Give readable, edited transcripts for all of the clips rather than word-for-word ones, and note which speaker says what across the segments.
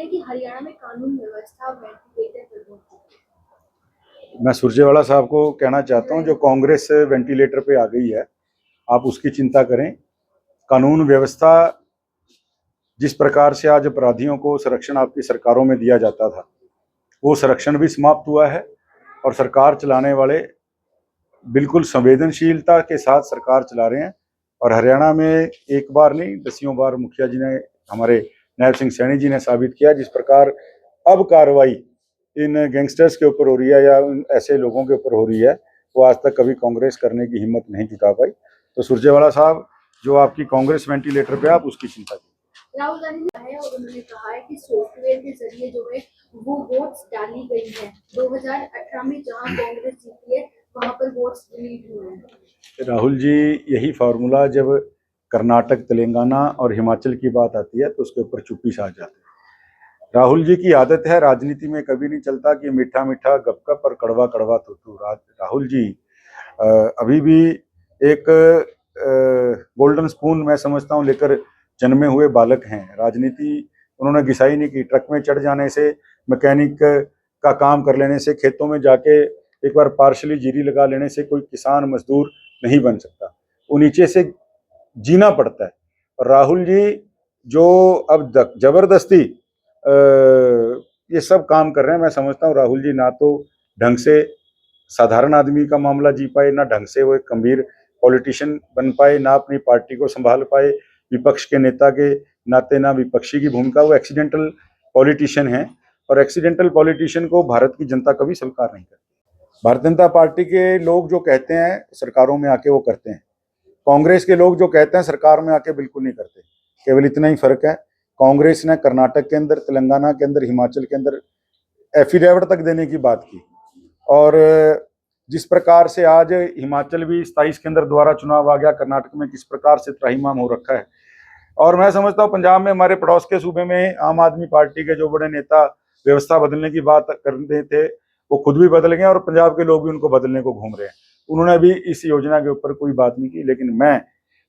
Speaker 1: हैं कि हरियाणा में कानून व्यवस्था वेंटिलेटर पर पहुंच चुकी है।
Speaker 2: मैं सुरजेवाला साहब को कहना चाहता हूं, जो कांग्रेस वेंटिलेटर पे आ गई है, आप उसकी चिंता करें। कानून व्यवस्था जिस प्रकार से आज अपराधियों को संरक्षण आपकी सरकारों में दिया जाता था, वो संरक्षण भी समाप्त हुआ है और सरकार चलाने वाले बिल्कुल संवेदनशीलता के साथ सरकार चला रहे हैं। और हरियाणा में एक बार नहीं, दसियों बार मुखिया जी ने, हमारे नायब सिंह सैनी जी ने साबित किया। जिस प्रकार अब कार्रवाई इन गैंगस्टर्स के ऊपर हो रही है या ऐसे लोगों के ऊपर हो रही है, वो आज तक कभी कांग्रेस करने की हिम्मत नहीं जुटा पाई। तो सुरजेवाला साहब, जो आपकी कांग्रेस वेंटिलेटर पे, आप उसकी चिंता कीजिए।
Speaker 1: राहुल गांधी ने कहा है और उन्होंने कहा है कि सॉफ्टवेयर के जरिए जो है वो वोट्स डाली गई है। 2018 में जहां कांग्रेस जीती है वहां पर वोट्स डिलीट हुए हैं।
Speaker 2: राहुल जी, यही फार्मूला जब कर्नाटक, तेलंगाना और हिमाचल की बात आती है तो उसके ऊपर चुप्पी छा जाती है। राहुल जी की आदत है, राजनीति में कभी नहीं चलता कि मीठा मीठा गपगप और कड़वा कड़वा थूथू। राहुल जी अभी भी एक गोल्डन स्पून, मैं समझता हूँ, लेकर जन्मे हुए बालक हैं। राजनीति उन्होंने घिसाई नहीं की। ट्रक में चढ़ जाने से, मैकेनिक का काम कर लेने से, खेतों में जाके एक बार पार्शली जीरी लगा लेने से कोई किसान मजदूर नहीं बन सकता। वो नीचे से जीना पड़ता है। और राहुल जी जो अब जबरदस्ती ये सब काम कर रहे हैं, मैं समझता हूँ राहुल जी ना तो ढंग से साधारण आदमी का मामला जी पाए, ना ढंग से वो एक गंभीर पॉलिटिशियन बन पाए, ना अपनी पार्टी को संभाल पाए, विपक्ष के नेता के नाते ना विपक्षी की भूमिका। वो एक्सीडेंटल पॉलिटिशियन है और एक्सीडेंटल पॉलिटिशियन को भारत की जनता कभी स्वीकार नहीं करती। भारतीय जनता पार्टी के लोग जो कहते हैं सरकारों में आके वो करते हैं, कांग्रेस के लोग जो कहते हैं सरकार में आके बिल्कुल नहीं करते। केवल इतना ही फर्क है, कांग्रेस ने कर्नाटक के अंदर, तेलंगाना के अंदर, हिमाचल के अंदर एफिडेविट तक देने की बात की। और जिस प्रकार से आज हिमाचल भी 27 के अंदर दोबारा चुनाव आ गया, कर्नाटक में किस प्रकार से त्राहिमाम हो रखा है। और मैं समझता हूँ पंजाब में, हमारे पड़ोस के सूबे में, आम आदमी पार्टी के जो बड़े नेता व्यवस्था बदलने की बात कर रहे थे, वो खुद भी बदल गए और पंजाब के लोग भी उनको बदलने को घूम रहे हैं। उन्होंने भी इस योजना के ऊपर कोई बात नहीं की। लेकिन मैं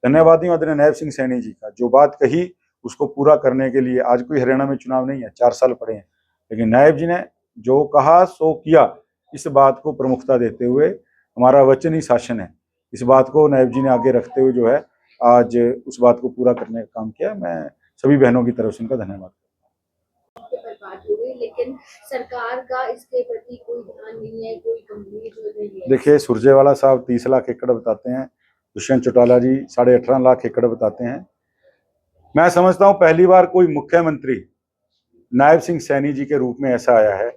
Speaker 2: धन्यवादी हूँ आदरणीय नायब सिंह सैनी जी का, जो बात कही उसको पूरा करने के लिए। आज कोई हरियाणा में चुनाव नहीं है, 4 साल पड़े हैं, लेकिन नायब जी ने जो कहा सो किया। इस बात को प्रमुखता देते हुए, हमारा वचन ही शासन है, इस बात को नायब जी ने आगे रखते हुए जो है आज उस बात को पूरा करने का काम किया। मैं सभी बहनों की तरफ से उनका धन्यवाद।
Speaker 1: बात हो गई, लेकिन सरकार का इसके प्रति कोई ध्यान नहीं है, कोई गंभीर नहीं है।
Speaker 2: देखिए, सुरजेवाला साहब 30 लाख एकड़ बताते हैं, दुष्यंत चौटाला जी 18.5 लाख एकड़ बताते हैं। मैं समझता हूं पहली बार कोई मुख्यमंत्री नायब सिंह सैनी जी के रूप में ऐसा आया है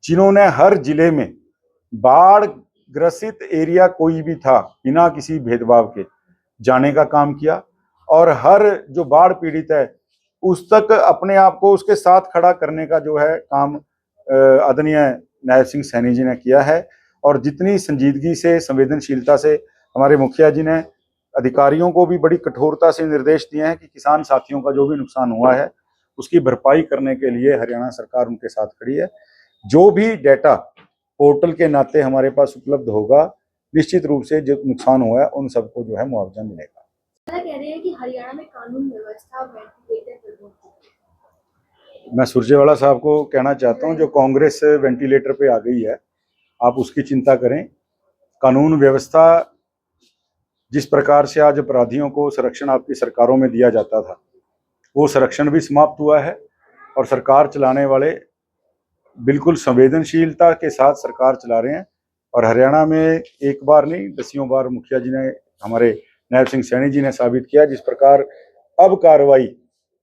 Speaker 2: जिन्होंने हर जिले में बाढ़ ग्रसित एरिया कोई भी था, बिना किसी भेदभाव के जाने का काम किया। और हर जो बाढ़ पीड़ित है उस तक अपने आप को उसके साथ खड़ा करने का जो है काम आदरणीय नायब सिंह सैनी जी ने किया है। और जितनी संजीदगी से, संवेदनशीलता से हमारे मुखिया जी ने अधिकारियों को भी बड़ी कठोरता से निर्देश दिए हैं कि किसान साथियों का जो भी नुकसान हुआ है उसकी भरपाई करने के लिए हरियाणा सरकार उनके साथ खड़ी है। जो भी डेटा पोर्टल के नाते हमारे पास उपलब्ध होगा, निश्चित रूप से जो नुकसान हुआ है उन सबको जो है मुआवजा मिलेगा।
Speaker 1: कह रहे हैं कि हरियाणा में कानून व्यवस्था वेंटिलेटर पर पहुंच चुकी है।
Speaker 2: मैं सुरजेवाला साहब को कहना चाहता हूं, जो कांग्रेस वेंटिलेटर पे आ गई है, आप उसकी चिंता करें। कानून व्यवस्था जिस प्रकार से आज अपराधियों को संरक्षण आपकी सरकारों में दिया जाता था, वो संरक्षण भी समाप्त हुआ है और सरकार चलाने वाले बिल्कुल संवेदनशीलता के साथ सरकार चला रहे हैं। और हरियाणा में एक बार नहीं, दसियों बार मुखिया जी ने, हमारे नायब सिंह सैनी जी ने साबित किया। जिस प्रकार अब कार्रवाई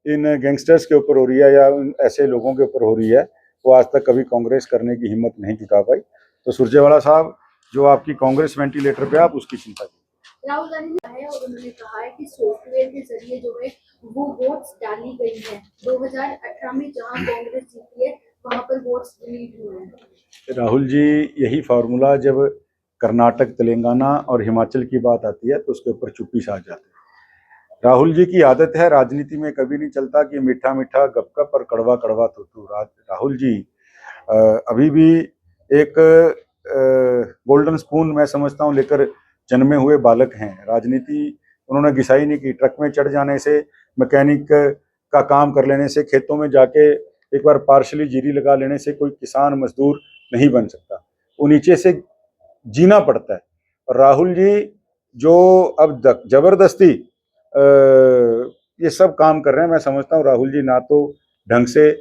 Speaker 2: इन गैंगस्टर्स के ऊपर हो रही है या ऐसे लोगों के ऊपर हो रही है, वो आज तक कभी कांग्रेस करने की हिम्मत नहीं जुटा पाई। तो सुरजेवाला साहब, जो आपकी कांग्रेस वेंटिलेटर पे, आप उसकी चिंता कीजिए।
Speaker 1: राहुल गांधी ने कहा है और उन्होंने कहा है कि सॉफ्टवेयर के जरिए जो है वो वोट्स डाली गई है। 2018 में जहां कांग्रेस जीती है वहां पर वोट्स डिलीट हुए हैं।
Speaker 2: राहुल जी, यही फार्मूला जब कर्नाटक, तेलंगाना और हिमाचल की बात आती है तो उसके ऊपर चुप्पी छा जाती है। राहुल जी की आदत है, राजनीति में कभी नहीं चलता कि मीठा मीठा गपगप और कड़वा कड़वा थूथू। राहुल जी अभी भी एक गोल्डन स्पून, मैं समझता हूँ, लेकर जन्मे हुए बालक हैं। राजनीति उन्होंने घिसाई नहीं की। ट्रक में चढ़ जाने से, मैकेनिक का काम कर लेने से, खेतों में जाके एक बार पार्शली जीरी लगा लेने से कोई किसान मजदूर नहीं बन सकता, वो नीचे से जीना पड़ता है। और राहुल जी जो अब तक जबरदस्ती ये सब काम कर रहे हैं, मैं समझता हूँ राहुल जी ना तो ढंग से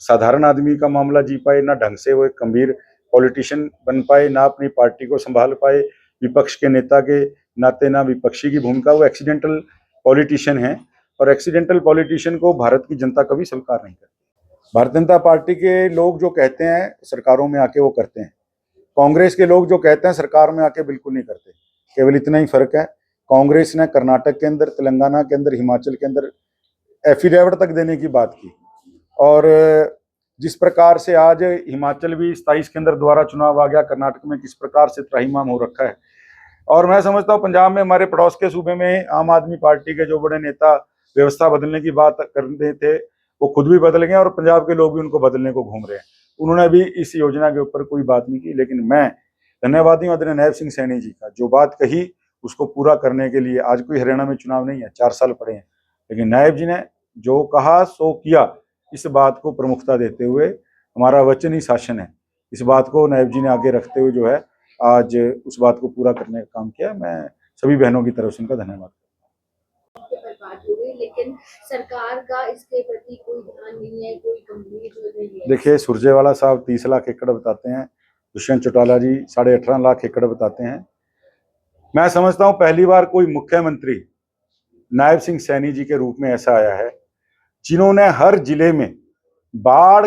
Speaker 2: साधारण आदमी का मामला जी पाए, ना ढंग से वो एक गंभीर पॉलिटिशियन बन पाए, ना अपनी पार्टी को संभाल पाए, विपक्ष के नेता के नाते ना विपक्षी की भूमिका, वो एक्सीडेंटल पॉलिटिशियन है। और एक्सीडेंटल पॉलिटिशियन को भारत की जनता कभी स्वीकार नहीं करती। भारतीय जनता पार्टी के लोग जो कहते हैं सरकारों में आके वो करते हैं, कांग्रेस के लोग जो कहते हैं सरकार में आके बिल्कुल नहीं करते। केवल इतना ही फर्क है, कांग्रेस ने कर्नाटक के अंदर, तेलंगाना के अंदर, हिमाचल के अंदर एफिडेविट तक देने की बात की। और जिस प्रकार से आज हिमाचल भी 27 के अंदर दोबारा चुनाव आ गया, कर्नाटक में किस प्रकार से त्राहिमाम हो रखा है। और मैं समझता हूँ पंजाब में, हमारे पड़ोस के सूबे में आम आदमी पार्टी के जो बड़े नेता व्यवस्था बदलने की बात कर रहे थे, वो खुद भी बदल गए और पंजाब के लोग भी उनको बदलने को घूम रहे हैं। उन्होंने भी इस योजना के ऊपर कोई बात नहीं की, लेकिन मैं धन्यवादी हूँ आदरणीय नायब सिंह सैनी जी का, जो बात कही उसको पूरा करने के लिए। आज कोई हरियाणा में चुनाव नहीं है, 4 साल पड़े हैं, लेकिन नायब जी ने जो कहा सो किया, इस बात को प्रमुखता देते हुए हमारा वचन ही शासन है, इस बात को नायब जी ने आगे रखते हुए जो है आज उस बात को पूरा करने का काम किया। मैं सभी बहनों की तरफ से उनका धन्यवाद।
Speaker 1: बात हो गई, लेकिन सरकार का इसके प्रति कोई ध्यान नहीं है, कोई गंभीर जो नहीं है।
Speaker 2: देखिए, सुरजेवाला साहब 30 लाख एकड़ बताते हैं, दुष्यंत चौटाला जी 18.5 लाख एकड़ बताते हैं। मैं समझता हूँ पहली बार कोई मुख्यमंत्री नायब सिंह सैनी जी के रूप में ऐसा आया है जिन्होंने हर जिले में बाढ़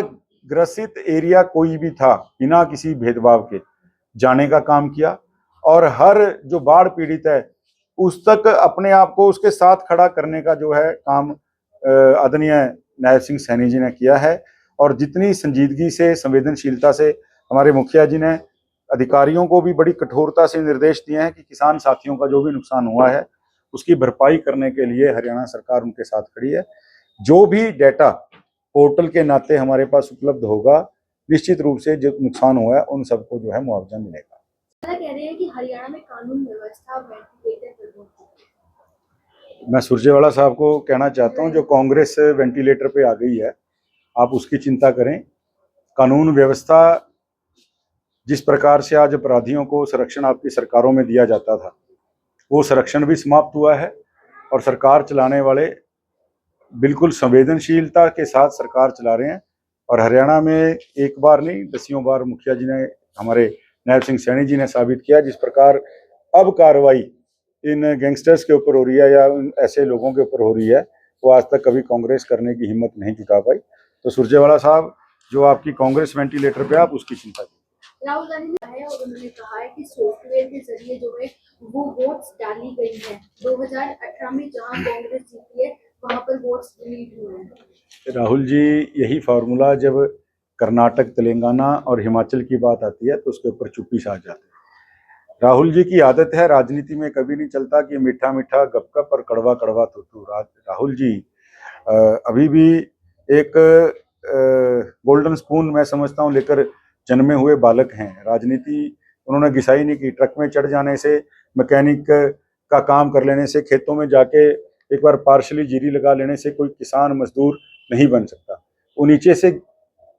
Speaker 2: ग्रसित एरिया कोई भी था बिना किसी भेदभाव के जाने का काम किया, और हर जो बाढ़ पीड़ित है उस तक अपने आप को उसके साथ खड़ा करने का जो है काम आदरणीय नायब सिंह सैनी जी ने किया है। और जितनी संजीदगी से, संवेदनशीलता से हमारे मुखिया जी ने अधिकारियों को भी बड़ी कठोरता से निर्देश दिए हैं कि किसान साथियों का जो भी नुकसान हुआ है उसकी भरपाई करने के लिए हरियाणा सरकार उनके साथ खड़ी है। जो भी डेटा पोर्टल के नाते हमारे पास उपलब्ध होगा, निश्चित रूप से जो नुकसान हुआ है उन सबको जो है मुआवजा मिलेगा।
Speaker 1: कह रहे हैं कि हरियाणा में कानून व्यवस्था वेंटिलेटर पर पहुंच चुकी है।
Speaker 2: मैं सुरजेवाला साहब को कहना चाहता हूं, जो कांग्रेस वेंटिलेटर पे आ गई है, आप उसकी चिंता करें। कानून व्यवस्था जिस प्रकार से आज अपराधियों को संरक्षण आपकी सरकारों में दिया जाता था, वो संरक्षण भी समाप्त हुआ है। और सरकार चलाने वाले बिल्कुल संवेदनशीलता के साथ सरकार चला रहे हैं। और हरियाणा में एक बार नहीं, दसियों बार मुखिया जी ने, हमारे नायब सिंह सैनी जी ने साबित किया, जिस प्रकार अब कार्रवाई इन गैंगस्टर्स के ऊपर हो रही है या उन ऐसे लोगों के ऊपर हो रही है, वो आज तक कभी कांग्रेस करने की हिम्मत नहीं जुटा पाई। तो सुरजेवाला साहब, जो आपकी कांग्रेस वेंटिलेटर पे, आप उसकी चिंता कीजिए।
Speaker 1: राहुल गांधी ने है और उन्होंने कहा है कि सॉफ्टवेयर के जरिए जो है वो वोट्स डाली गई है। 2018 में जहां कांग्रेस जीती है वहां पर वोट्स डिलीट हुए हैं।
Speaker 2: राहुल जी, यही फार्मूला जब कर्नाटक, तेलंगाना और हिमाचल की बात आती है तो उसके ऊपर चुप्पी छा जाती है। राहुल जी की आदत है, राजनीति में कभी नहीं चलता कि मीठा मीठा गपगप और कड़वा कड़वा थूथू। राहुल जी अभी भी एक गोल्डन स्पून, मैं समझता हूँ, लेकर जन्मे हुए बालक हैं। राजनीति उन्होंने घिसाई नहीं की। ट्रक में चढ़ जाने से, मैकेनिक का काम कर लेने से, खेतों में जाके एक बार पार्शली जीरी लगा लेने से कोई किसान मजदूर नहीं बन सकता, वो नीचे से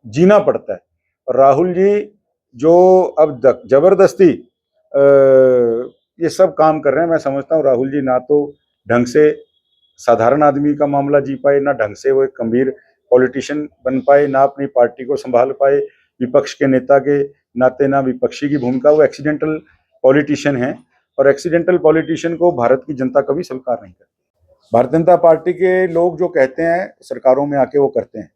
Speaker 2: जीना पड़ता है। और राहुल जी जो अब तक जबरदस्ती ये सब काम कर रहे हैं, मैं समझता हूँ राहुल जी ना तो ढंग से साधारण आदमी का मामला जी पाए, ना ढंग से वो एक गंभीर पॉलिटिशियन बन पाए, ना अपनी पार्टी को संभाल पाए, विपक्ष के नेता के नाते ना विपक्षी की भूमिका, वो एक्सीडेंटल पॉलिटिशियन है। और एक्सीडेंटल पॉलिटिशियन को भारत की जनता कभी स्वीकार नहीं करती। भारतीय जनता पार्टी के लोग जो कहते हैं सरकारों में आके वो करते हैं,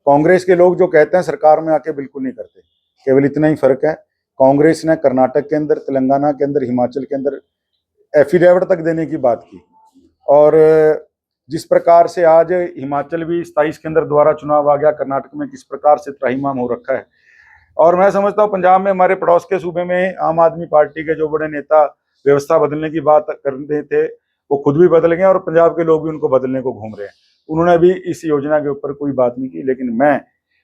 Speaker 2: कांग्रेस के लोग जो कहते हैं सरकार में आके बिल्कुल नहीं करते। केवल इतना ही फर्क है, कांग्रेस ने कर्नाटक के अंदर, तेलंगाना के अंदर, हिमाचल के अंदर एफिडेविट तक देने की बात की। और जिस प्रकार से आज हिमाचल भी 27 के अंदर दोबारा चुनाव आ गया, कर्नाटक में किस प्रकार से त्राहिमाम हो रखा है। और मैं समझता हूँ पंजाब में, हमारे पड़ोस के सूबे में आम आदमी पार्टी के जो बड़े नेता व्यवस्था बदलने की बात कर रहे थे, वो खुद भी बदल गए और पंजाब के लोग भी उनको बदलने को घूम रहे हैं। उन्होंने भी इस योजना के ऊपर कोई बात नहीं की, लेकिन मैं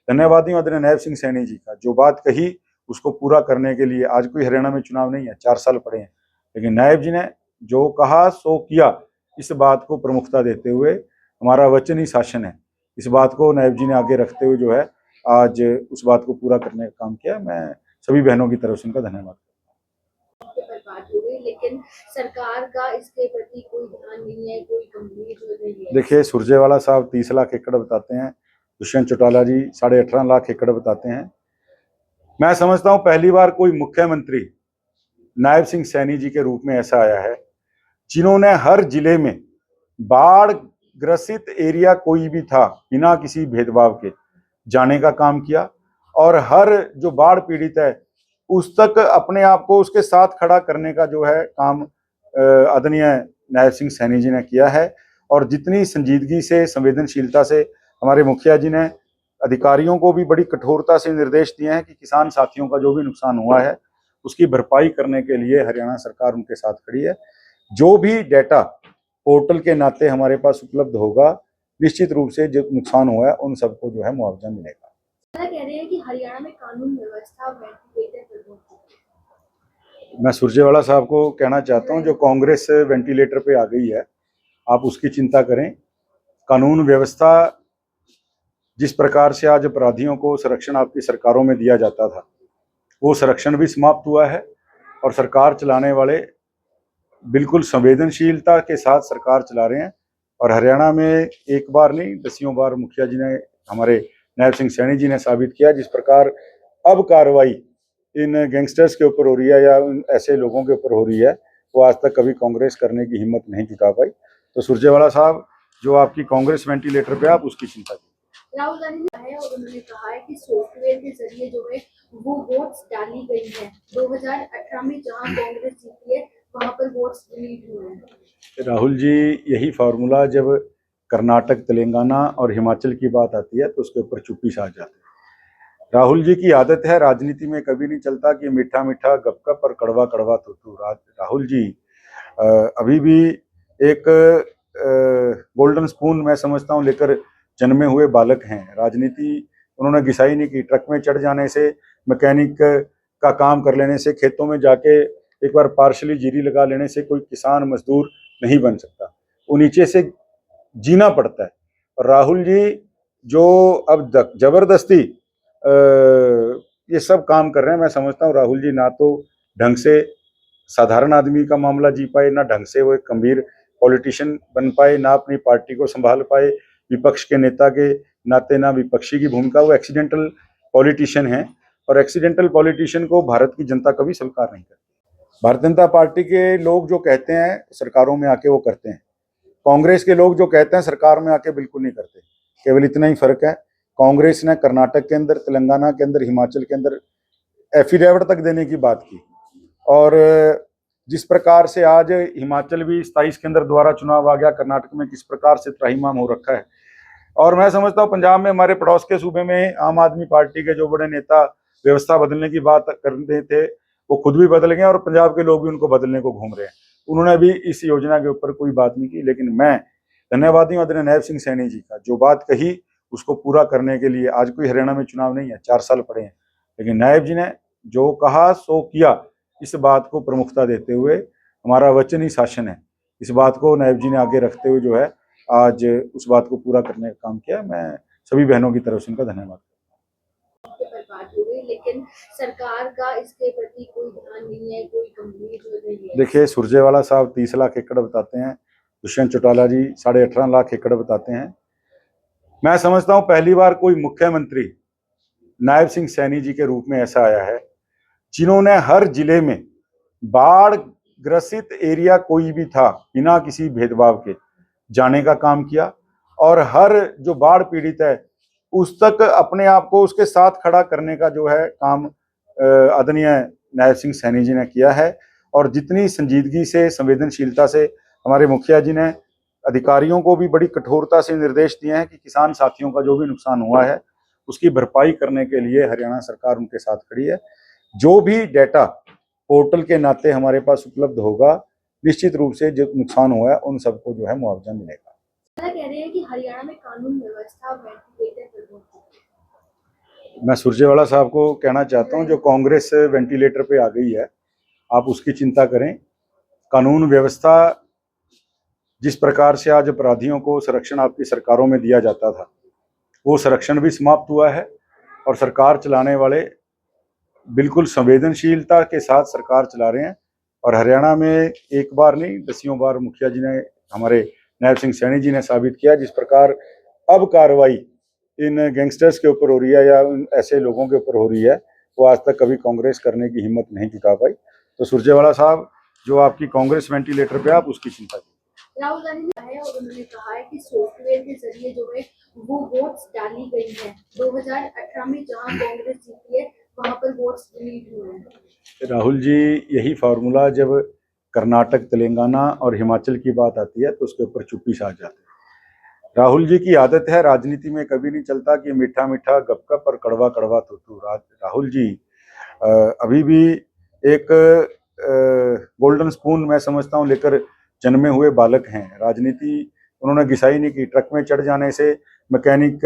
Speaker 2: धन्यवादी हूँ आदरणीय नायब सिंह सैनी जी का, जो बात कही उसको पूरा करने के लिए। आज कोई हरियाणा में चुनाव नहीं है, 4 साल पड़े हैं, लेकिन नायब जी ने जो कहा सो किया, इस बात को प्रमुखता देते हुए हमारा वचन ही शासन है, इस बात को नायब जी ने आगे रखते हुए जो है आज उस बात को पूरा करने का काम किया। मैं सभी बहनों की तरफ से उनका धन्यवाद।
Speaker 1: पे बर्बाद हो गई, लेकिन सरकार का इसके प्रति कोई ध्यान नहीं है, कोई गंभीर जो नहीं है।
Speaker 2: देखिए, सुरजेवाला साहब 30 लाख एकड़ बताते हैं, दुष्यंत चौटाला जी 18.5 लाख एकड़ बताते हैं। मैं समझता हूं पहली बार कोई मुख्यमंत्री नायब सिंह सैनी जी के रूप में ऐसा आया है जिन्होंने हर जिले में बाढ़ ग्रसित एरिया कोई भी था बिना किसी भेदभाव के जाने का काम किया और हर जो बाढ़ पीड़ित है उस तक अपने आप को उसके साथ खड़ा करने का जो है काम आदरणीय नायब सिंह सैनी जी ने किया है। और जितनी संजीदगी से संवेदनशीलता से हमारे मुखिया जी ने अधिकारियों को भी बड़ी कठोरता से निर्देश दिए हैं कि किसान साथियों का जो भी नुकसान हुआ है उसकी भरपाई करने के लिए हरियाणा सरकार उनके साथ खड़ी है। जो भी डेटा पोर्टल के नाते हमारे पास उपलब्ध होगा, निश्चित रूप से जो नुकसान हुआ है उन सबको जो है मुआवजा मिलेगा।
Speaker 1: कह रहे हैं कि हरियाणा में कानून व्यवस्था वेंटिलेटर पर पहुंच चुकी है।
Speaker 2: मैं सुरजेवाला साहब को कहना चाहता हूं, जो कांग्रेस वेंटिलेटर पे आ गई है आप उसकी चिंता करें। कानून व्यवस्था जिस प्रकार से आज अपराधियों को संरक्षण आपकी सरकारों में दिया जाता था, वो संरक्षण भी समाप्त हुआ है और सरकार चलाने वाले बिल्कुल संवेदनशीलता के साथ सरकार चला रहे हैं। और हरियाणा में एक बार नहीं, दसियों बार मुखिया जी ने, हमारे नायब सिंह सैनी जी ने साबित किया। जिस प्रकार अब कार्रवाई इन गैंगस्टर्स के ऊपर हो रही है या ऐसे लोगों के ऊपर हो रही है, वो आज तक कभी कांग्रेस करने की हिम्मत नहीं जुटा पाई। तो सुरजेवाला साहब, जो आपकी कांग्रेस वेंटिलेटर पे, आप उसकी चिंता कीजिए।
Speaker 1: राहुल गांधी ने कहा है और उन्होंने कहा है कि सॉफ्टवेयर के जरिए जो है वो वोट्स डाली गई है। 2018 में जहां कांग्रेस जीती है वहां पर वोट्स डिलीट हुए हैं।
Speaker 2: राहुल जी, यही फार्मूला जब कर्नाटक, तेलंगाना और हिमाचल की बात आती है तो उसके ऊपर चुप्पी छा जाती है। राहुल जी की आदत है, राजनीति में कभी नहीं चलता कि मीठा मीठा गपगप और कड़वा कड़वा थूथू। राहुल जी अभी भी एक गोल्डन स्पून मैं समझता हूँ लेकर जन्मे हुए बालक हैं। राजनीति उन्होंने घिसाई नहीं की। ट्रक में चढ़ जाने से, मैकेनिक का काम कर लेने से, खेतों में जाके एक बार पार्शली जीरी लगा लेने से कोई किसान मजदूर नहीं बन सकता। वो नीचे से जीना पड़ता है। और राहुल जी जो अब जबरदस्ती ये सब काम कर रहे हैं, मैं समझता हूँ राहुल जी ना तो ढंग से साधारण आदमी का मामला जी पाए, ना ढंग से वो एक गंभीर पॉलिटिशियन बन पाए, ना अपनी पार्टी को संभाल पाए विपक्ष के नेता के नाते, ना विपक्षी की भूमिका। वो एक्सीडेंटल पॉलिटिशियन है और एक्सीडेंटल पॉलिटिशियन को भारत की जनता कभी स्वीकार नहीं करती। भारतीय जनता पार्टी के लोग जो कहते हैं सरकारों में आके वो करते हैं, कांग्रेस के लोग जो कहते हैं सरकार में आके बिल्कुल नहीं करते। केवल इतना ही फर्क है, कांग्रेस ने कर्नाटक के अंदर, तेलंगाना के अंदर, हिमाचल के अंदर एफिडेविट तक देने की बात की। और जिस प्रकार से आज हिमाचल भी 27 के अंदर दोबारा चुनाव आ गया, कर्नाटक में किस प्रकार से त्राहिमाम हो रखा है। और मैं समझता हूँ पंजाब में, हमारे पड़ोस के सूबे में, आम आदमी पार्टी के जो बड़े नेता व्यवस्था बदलने की बात कर रहे थे वो खुद भी बदल गए और पंजाब के लोग भी उनको बदलने को घूम रहे हैं। उन्होंने भी इस योजना के ऊपर कोई बात नहीं की। लेकिन मैं धन्यवादी हूँ आदरणीय नायब सिंह सैनी जी का, जो बात कही उसको पूरा करने के लिए। आज कोई हरियाणा में चुनाव नहीं है, 4 साल पड़े हैं, लेकिन नायब जी ने जो कहा सो किया। इस बात को प्रमुखता देते हुए, हमारा वचन ही शासन है, इस बात को नायब जी ने आगे रखते हुए जो है आज उस बात को पूरा करने का काम किया। मैं सभी बहनों की तरफ से उनका धन्यवाद।
Speaker 1: बर्बाद हो गई, लेकिन सरकार का इसके प्रति कोई ध्यान नहीं है, कोई गंभीर जो नहीं है।
Speaker 2: देखिए, सुरजेवाला साहब 30 लाख एकड़ बताते हैं, दुष्यंत चौटाला जी 18.5 लाख एकड़ बताते हैं। मैं समझता हूं पहली बार कोई मुख्यमंत्री नायब सिंह सैनी जी के रूप में ऐसा आया है जिन्होंने हर जिले में बाढ़ ग्रसित एरिया कोई भी था बिना किसी भेदभाव के जाने का काम किया और हर जो बाढ़ पीड़ित है उस तक अपने आप को उसके साथ खड़ा करने का जो है काम आदरणीय नायब सिंह सैनी जी ने किया है। और जितनी संजीदगी से, संवेदनशीलता से हमारे मुखिया जी ने अधिकारियों को भी बड़ी कठोरता से निर्देश दिए हैं कि किसान साथियों का जो भी नुकसान हुआ है उसकी भरपाई करने के लिए हरियाणा सरकार उनके साथ खड़ी है। जो भी डेटा पोर्टल के नाते हमारे पास उपलब्ध होगा, निश्चित रूप से जो नुकसान हुआ है उन सबको जो है मुआवजा मिलेगा।
Speaker 1: कह रहे हैं कि हरियाणा में कानून व्यवस्था वेंटिलेटर पर पहुंच चुकी है।
Speaker 2: मैं सुरजेवाला साहब को कहना चाहता हूं, जो कांग्रेस वेंटिलेटर पे आ गई है आप उसकी चिंता करें। कानून व्यवस्था जिस प्रकार से आज अपराधियों को संरक्षण आपकी सरकारों में दिया जाता था, वो संरक्षण भी समाप्त हुआ है और सरकार चलाने वाले बिल्कुल संवेदनशीलता के साथ सरकार चला रहे हैं। और हरियाणा में एक बार नहीं, दसियों बार मुखिया जी ने, हमारे नायब सिंह सैनी जी ने साबित किया। जिस प्रकार अब कार्रवाई इन गैंगस्टर्स के ऊपर हो रही है या ऐसे लोगों के ऊपर हो रही है, वो आज तक कभी कांग्रेस करने की हिम्मत नहीं जुटा पाई। तो सुरजेवाला साहब, जो आपकी कांग्रेस वेंटिलेटर पे, आप उसकी चिंता कीजिए।
Speaker 1: राहुल गांधी ने कहा है और उन्होंने कहा है कि सॉफ्टवेयर के जरिए जो है वो वोट्स डाली गई है। 2018 में जहां कांग्रेस जीती है वहां पर वोट्स डिलीट हुए हैं।
Speaker 2: राहुल जी, यही फार्मूला जब कर्नाटक, तेलंगाना और हिमाचल की बात आती है तो उसके ऊपर चुप्पी छा जाती है। राहुल जी की आदत है, राजनीति में कभी नहीं चलता कि मीठा मीठा गपगप और कड़वा कड़वा थूथू। राहुल जी अभी भी एक गोल्डन स्पून, मैं समझता हूँ, लेकर जन्मे हुए बालक हैं। राजनीति उन्होंने घिसाई नहीं की। ट्रक में चढ़ जाने से, मैकेनिक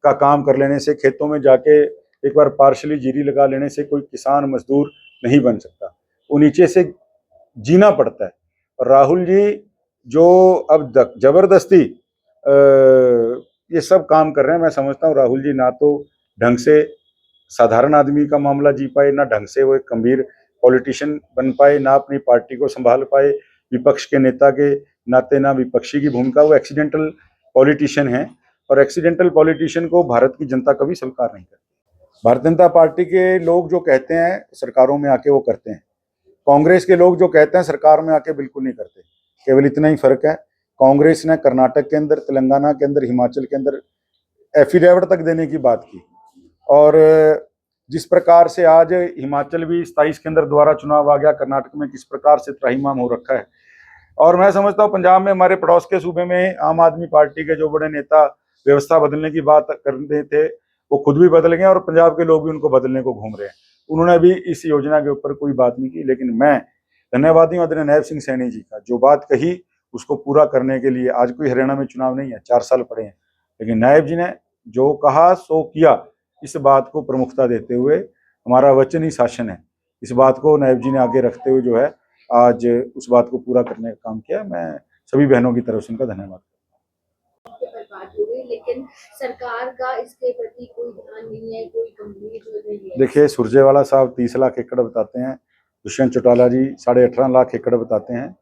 Speaker 2: का काम कर लेने से, खेतों में जाके एक बार पार्शली जीरी लगा लेने से कोई किसान मजदूर नहीं बन सकता। वो नीचे से जीना पड़ता है। और राहुल जी जो अब तक जबरदस्ती ये सब काम कर रहे हैं, मैं समझता हूँ राहुल जी ना तो ढंग से साधारण आदमी का मामला जी पाए, ना ढंग से वो एक गंभीर पॉलिटिशियन बन पाए, ना अपनी पार्टी को संभाल पाए, विपक्ष के नेता के नाते ना विपक्षी की भूमिका। वो एक्सीडेंटल पॉलिटिशियन है और एक्सीडेंटल पॉलिटिशियन को भारत की जनता कभी स्वीकार नहीं करती। भारतीय जनता पार्टी के लोग जो कहते हैं सरकारों में आके वो करते हैं। कांग्रेस के लोग जो कहते हैं सरकार में आके बिल्कुल नहीं करते। केवल इतना ही फर्क है, कांग्रेस ने कर्नाटक के अंदर, तेलंगाना के अंदर, हिमाचल के अंदर एफिडेविट तक देने की बात की। और जिस प्रकार से आज हिमाचल भी 27 के अंदर दोबारा चुनाव आ गया, कर्नाटक में किस प्रकार से त्राहिमाम हो रखा है। और मैं समझता हूँ पंजाब में, हमारे पड़ोस के सूबे में, आम आदमी पार्टी के जो बड़े नेता व्यवस्था बदलने की बात कर रहे थे, वो खुद भी बदल गए और पंजाब के लोग भी उनको बदलने को घूम रहे हैं। उन्होंने भी इस योजना के ऊपर कोई बात नहीं की। लेकिन मैं धन्यवादी हूँ आदरणीय नायब सिंह सैनी जी का, जो बात कही उसको पूरा करने के लिए। आज कोई हरियाणा में चुनाव नहीं है, 4 साल पड़े हैं, लेकिन नायब जी ने जो कहा सो किया। इस बात को प्रमुखता देते हुए, हमारा वचन ही शासन है, इस बात को नायब जी ने आगे रखते हुए जो है आज उस बात को पूरा करने का काम किया। मैं सभी बहनों की तरफ से उनका धन्यवाद।
Speaker 1: बात हो गई, लेकिन सरकार का इसके प्रति कोई ध्यान नहीं है, कोई गंभीर जो नहीं है।
Speaker 2: देखिए, सुरजेवाला साहब 30 लाख एकड़ बताते हैं, दुष्यंत चौटाला जी 18.5 लाख एकड़ बताते हैं।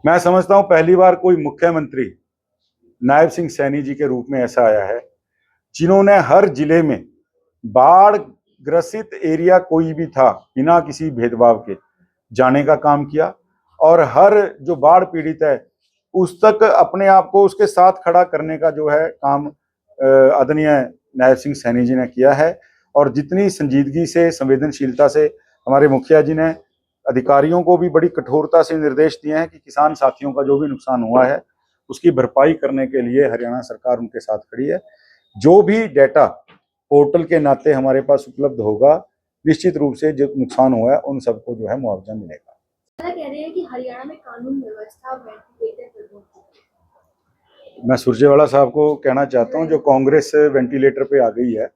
Speaker 2: मैं समझता हूं पहली बार कोई मुख्यमंत्री नायब सिंह सैनी जी के रूप में ऐसा आया है जिन्होंने हर जिले में बाढ़ ग्रसित एरिया कोई भी था, बिना किसी भेदभाव के जाने का काम किया। और हर जो बाढ़ पीड़ित है उस तक अपने आप को उसके साथ खड़ा करने का जो है काम आदरणीय नायब सिंह सैनी जी ने किया है। और जितनी संजीदगी से, संवेदनशीलता से हमारे मुखिया जी ने अधिकारियों को भी बड़ी कठोरता से निर्देश दिए हैं कि किसान साथियों का जो भी नुकसान हुआ है उसकी भरपाई करने के लिए हरियाणा सरकार उनके साथ खड़ी है। जो भी डेटा पोर्टल के नाते हमारे पास उपलब्ध होगा, निश्चित रूप से जो नुकसान हुआ है उन सबको जो है मुआवजा मिलेगा।
Speaker 1: कह रहे हैं कि हरियाणा में कानून व्यवस्था वेंटिलेटर पर पहुंच चुकी है।
Speaker 2: मैं सुरजेवाला साहब को कहना चाहता हूं, जो कांग्रेस वेंटिलेटर पे आ गई है,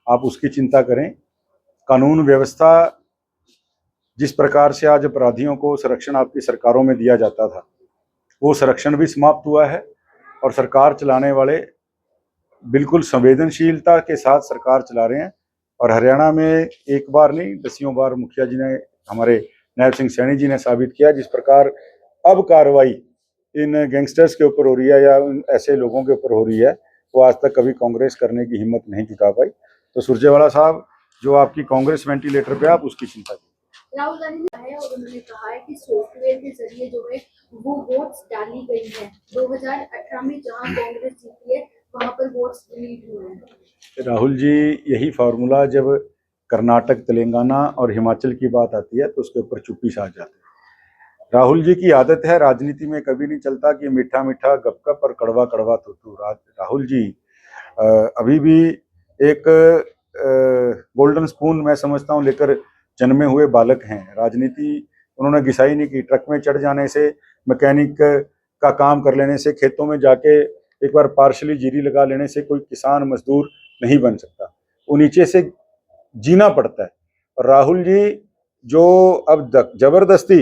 Speaker 2: आप उसकी चिंता करें। कानून व्यवस्था जिस प्रकार से आज अपराधियों को संरक्षण आपकी सरकारों में दिया जाता था, वो संरक्षण भी समाप्त हुआ है। और सरकार चलाने वाले बिल्कुल संवेदनशीलता के साथ सरकार चला रहे हैं। और हरियाणा में एक बार नहीं, दसियों बार मुखिया जी ने, हमारे नायब सिंह सैनी जी ने साबित किया। जिस प्रकार अब कार्रवाई इन गैंगस्टर्स के ऊपर हो रही है या ऐसे लोगों के ऊपर हो रही है, वो आज तक कभी कांग्रेस करने की हिम्मत नहीं जुटा पाई। तो सुरजेवाला साहब, जो आपकी कांग्रेस वेंटिलेटर पे, आप उसकी चिंता कीजिए।
Speaker 1: राहुल गांधी ने कहा है और उन्होंने कहा है कि सॉफ्टवेयर के जरिए जो है वो वोट्स डाली गई है। 2018 में जहां कांग्रेस जीती है वहां पर वोट्स डिलीट हुए हैं।
Speaker 2: राहुल जी, यही फार्मूला जब कर्नाटक, तेलंगाना और हिमाचल की बात आती है तो उसके ऊपर चुप्पी छा जाती है। राहुल जी की आदत है, राजनीति में कभी नहीं चलता कि मीठा मीठा गपगप और कड़वा कड़वा थूथू। राहुल जी अभी भी एक गोल्डन स्पून, मैं समझता हूँ, लेकर जन्मे हुए बालक हैं। राजनीति उन्होंने घिसाई नहीं की। ट्रक में चढ़ जाने से, मैकेनिक का काम कर लेने से, खेतों में जाके एक बार पार्शली जीरी लगा लेने से कोई किसान मजदूर नहीं बन सकता। वो नीचे से जीना पड़ता है। और राहुल जी जो अब तक जबरदस्ती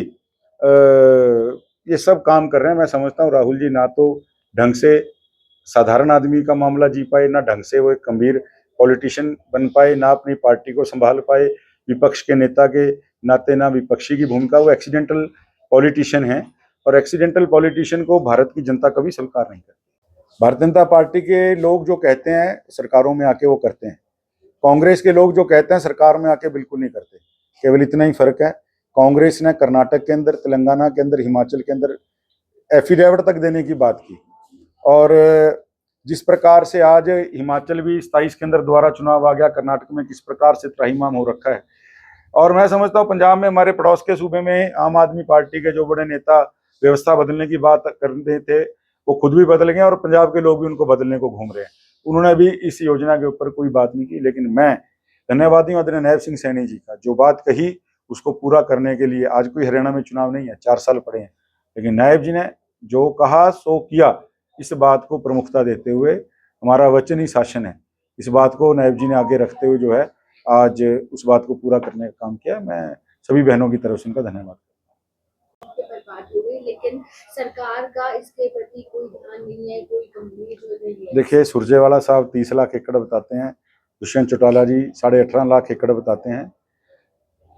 Speaker 2: ये सब काम कर रहे हैं, मैं समझता हूँ राहुल जी ना तो ढंग से साधारण आदमी का मामला जी पाए, ना ढंग से वो एक गंभीर पॉलिटिशियन बन पाए, ना अपनी पार्टी को संभाल पाए, विपक्ष के नेता के नाते ना विपक्षी की भूमिका, वो एक्सीडेंटल पॉलिटिशियन है। और एक्सीडेंटल पॉलिटिशियन को भारत की जनता कभी स्वीकार नहीं करती। भारतीय जनता पार्टी के लोग जो कहते हैं सरकारों में आके वो करते हैं, कांग्रेस के लोग जो कहते हैं सरकार में आके बिल्कुल नहीं करते। केवल इतना ही फर्क है, कांग्रेस ने कर्नाटक के अंदर, तेलंगाना के अंदर, हिमाचल के अंदर एफिडेविट तक देने की बात की। और जिस प्रकार से आज हिमाचल भी 27 के अंदर दोबारा चुनाव आ गया, कर्नाटक में किस प्रकार से त्राहिमाम हो रखा है। और मैं समझता हूँ पंजाब में, हमारे पड़ोस के सूबे में, आम आदमी पार्टी के जो बड़े नेता व्यवस्था बदलने की बात कर रहे थे, वो खुद भी बदल गए और पंजाब के लोग भी उनको बदलने को घूम रहे हैं। उन्होंने भी इस योजना के ऊपर कोई बात नहीं की, लेकिन मैं धन्यवादी हूँ आदरणीय नायब सिंह सैनी जी का। जो बात कही उसको पूरा करने के लिए, आज कोई हरियाणा में चुनाव नहीं है, 4 साल पड़े हैं, लेकिन नायब जी ने जो कहा सो किया। इस बात को प्रमुखता देते हुए, हमारा वचन ही शासन है, इस बात को नायब जी ने आगे रखते हुए जो है आज उस बात को पूरा करने का काम किया। मैं सभी बहनों की तरफ से उनका धन्यवाद।
Speaker 1: पर बात हो रही, लेकिन सरकार का इसके प्रति कोई ध्यान नहीं है, कोई गंभीर जो नहीं है।
Speaker 2: देखिए, सुरजेवाला साहब 30 लाख एकड़ बताते हैं, दुष्यंत चौटाला जी 18.5 लाख एकड़ बताते हैं।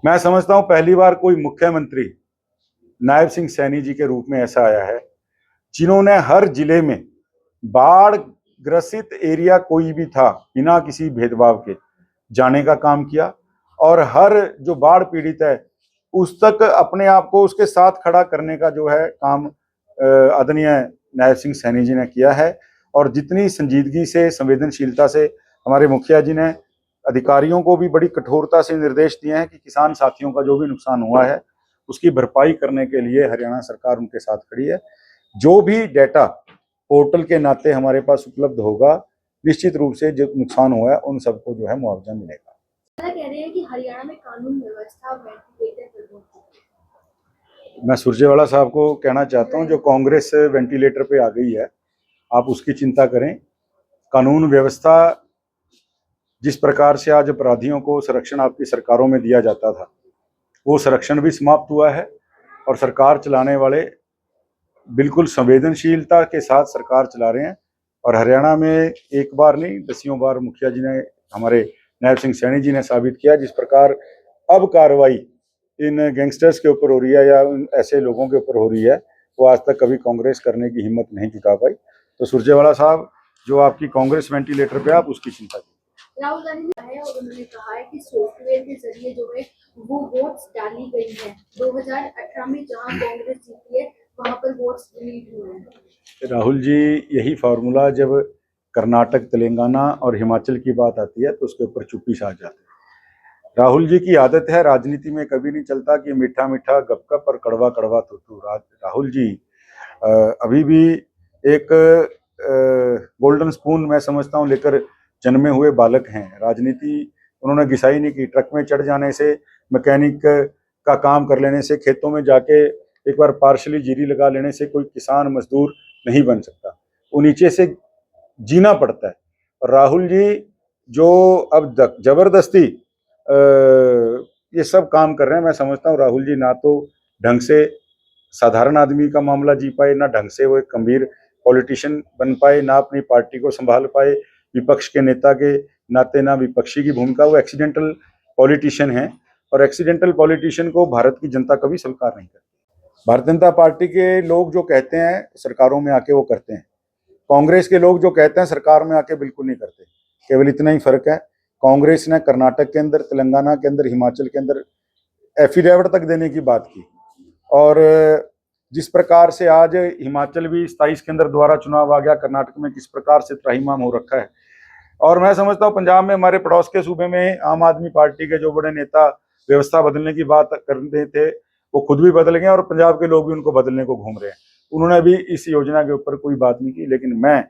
Speaker 2: मैं समझता हूं पहली बार कोई मुख्यमंत्री नायब सिंह सैनी जी के रूप में ऐसा आया है जिन्होंने हर जिले में बाढ़ ग्रसित एरिया कोई भी था, बिना किसी भेदभाव के जाने का काम किया। और हर जो बाढ़ पीड़ित है उस तक अपने आप को उसके साथ खड़ा करने का जो है काम आदरणीय नायब सिंह सैनी जी ने किया है। और जितनी संजीदगी से, संवेदनशीलता से हमारे मुखिया जी ने अधिकारियों को भी बड़ी कठोरता से निर्देश दिए हैं कि किसान साथियों का जो भी नुकसान हुआ है उसकी भरपाई करने के लिए हरियाणा सरकार उनके साथ खड़ी है। जो भी डेटा पोर्टल के नाते हमारे पास उपलब्ध होगा, निश्चित रूप से जो नुकसान हुआ है उन सबको जो है मुआवजा मिलेगा।
Speaker 1: कह रहे हैं कि हरियाणा में कानून व्यवस्था वेंटिलेटर पर पहुंच चुकी है।
Speaker 2: मैं सुरजेवाला साहब को कहना चाहता हूं, जो कांग्रेस वेंटिलेटर पे आ गई है, आप उसकी चिंता करें। कानून व्यवस्था जिस प्रकार से आज अपराधियों को संरक्षण आपकी सरकारों में दिया जाता था, वो संरक्षण भी समाप्त हुआ है। और सरकार चलाने वाले बिल्कुल संवेदनशीलता के साथ सरकार चला रहे हैं। और हरियाणा में एक बार नहीं, दसियों बार मुखिया जी ने, हमारे नायब सिंह सैनी जी ने साबित किया। जिस प्रकार अब कार्रवाई इन गैंगस्टर्स के ऊपर हो रही है या ऐसे लोगों के ऊपर हो रही है, वो आज तक कभी कांग्रेस करने की हिम्मत नहीं जुटा पाई। तो सुरजेवाला साहब, जो आपकी कांग्रेस वेंटिलेटर पे, आप उसकी चिंता कीजिए।
Speaker 1: राहुल गांधी ने कहा है और उन्होंने कहा है कि सॉफ्टवेयर के जरिए जो है वो वोट्स डाली गई है। 2018 में जहां कांग्रेस जीती है वहां पर वोट्स डिलीट हुए हैं।
Speaker 2: राहुल जी, यही फार्मूला जब कर्नाटक, तेलंगाना और हिमाचल की बात आती है तो उसके ऊपर चुप्पी छा जाती है। राहुल जी की आदत है, राजनीति में कभी नहीं चलता कि मीठा मीठा गपगप और कड़वा कड़वा थूथू। राहुल जी अभी भी एक गोल्डन स्पून, मैं समझता हूँ, लेकर जन्मे हुए बालक हैं। राजनीति उन्होंने घिसाई नहीं की। ट्रक में चढ़ जाने से, मैकेनिक का काम कर लेने से, खेतों में जाके एक बार पार्शली जीरी लगा लेने से कोई किसान मजदूर नहीं बन सकता। वो नीचे से जीना पड़ता है। और राहुल जी जो अब जबरदस्ती ये सब काम कर रहे हैं, मैं समझता हूँ राहुल जी ना तो ढंग से साधारण आदमी का मामला जी पाए, ना ढंग से वो एक गंभीर पॉलिटिशियन बन पाए, ना अपनी पार्टी को संभाल पाए, विपक्ष के नेता के नाते ना विपक्षी की भूमिका, वो एक्सीडेंटल पॉलिटिशियन है। और एक्सीडेंटल पॉलिटिशियन को भारत की जनता कभी स्वीकार नहीं करती। भारतीय जनता पार्टी के लोग जो कहते हैं सरकारों में आके वो करते हैं, कांग्रेस के लोग जो कहते हैं सरकार में आके बिल्कुल नहीं करते। केवल इतना ही फर्क है, कांग्रेस ने कर्नाटक के अंदर, तेलंगाना के अंदर, हिमाचल के अंदर एफिडेविट तक देने की बात की। और जिस प्रकार से आज हिमाचल भी 27 के अंदर दोबारा चुनाव आ गया, कर्नाटक में किस प्रकार से त्राहिमाम हो रखा है। और मैं समझता हूँ पंजाब में, हमारे पड़ोस के सूबे में, आम आदमी पार्टी के जो बड़े नेता व्यवस्था बदलने की बात कर रहे थे, वो खुद भी बदल गए और पंजाब के लोग भी उनको बदलने को घूम रहे हैं। उन्होंने भी इस योजना के ऊपर कोई बात नहीं की, लेकिन मैं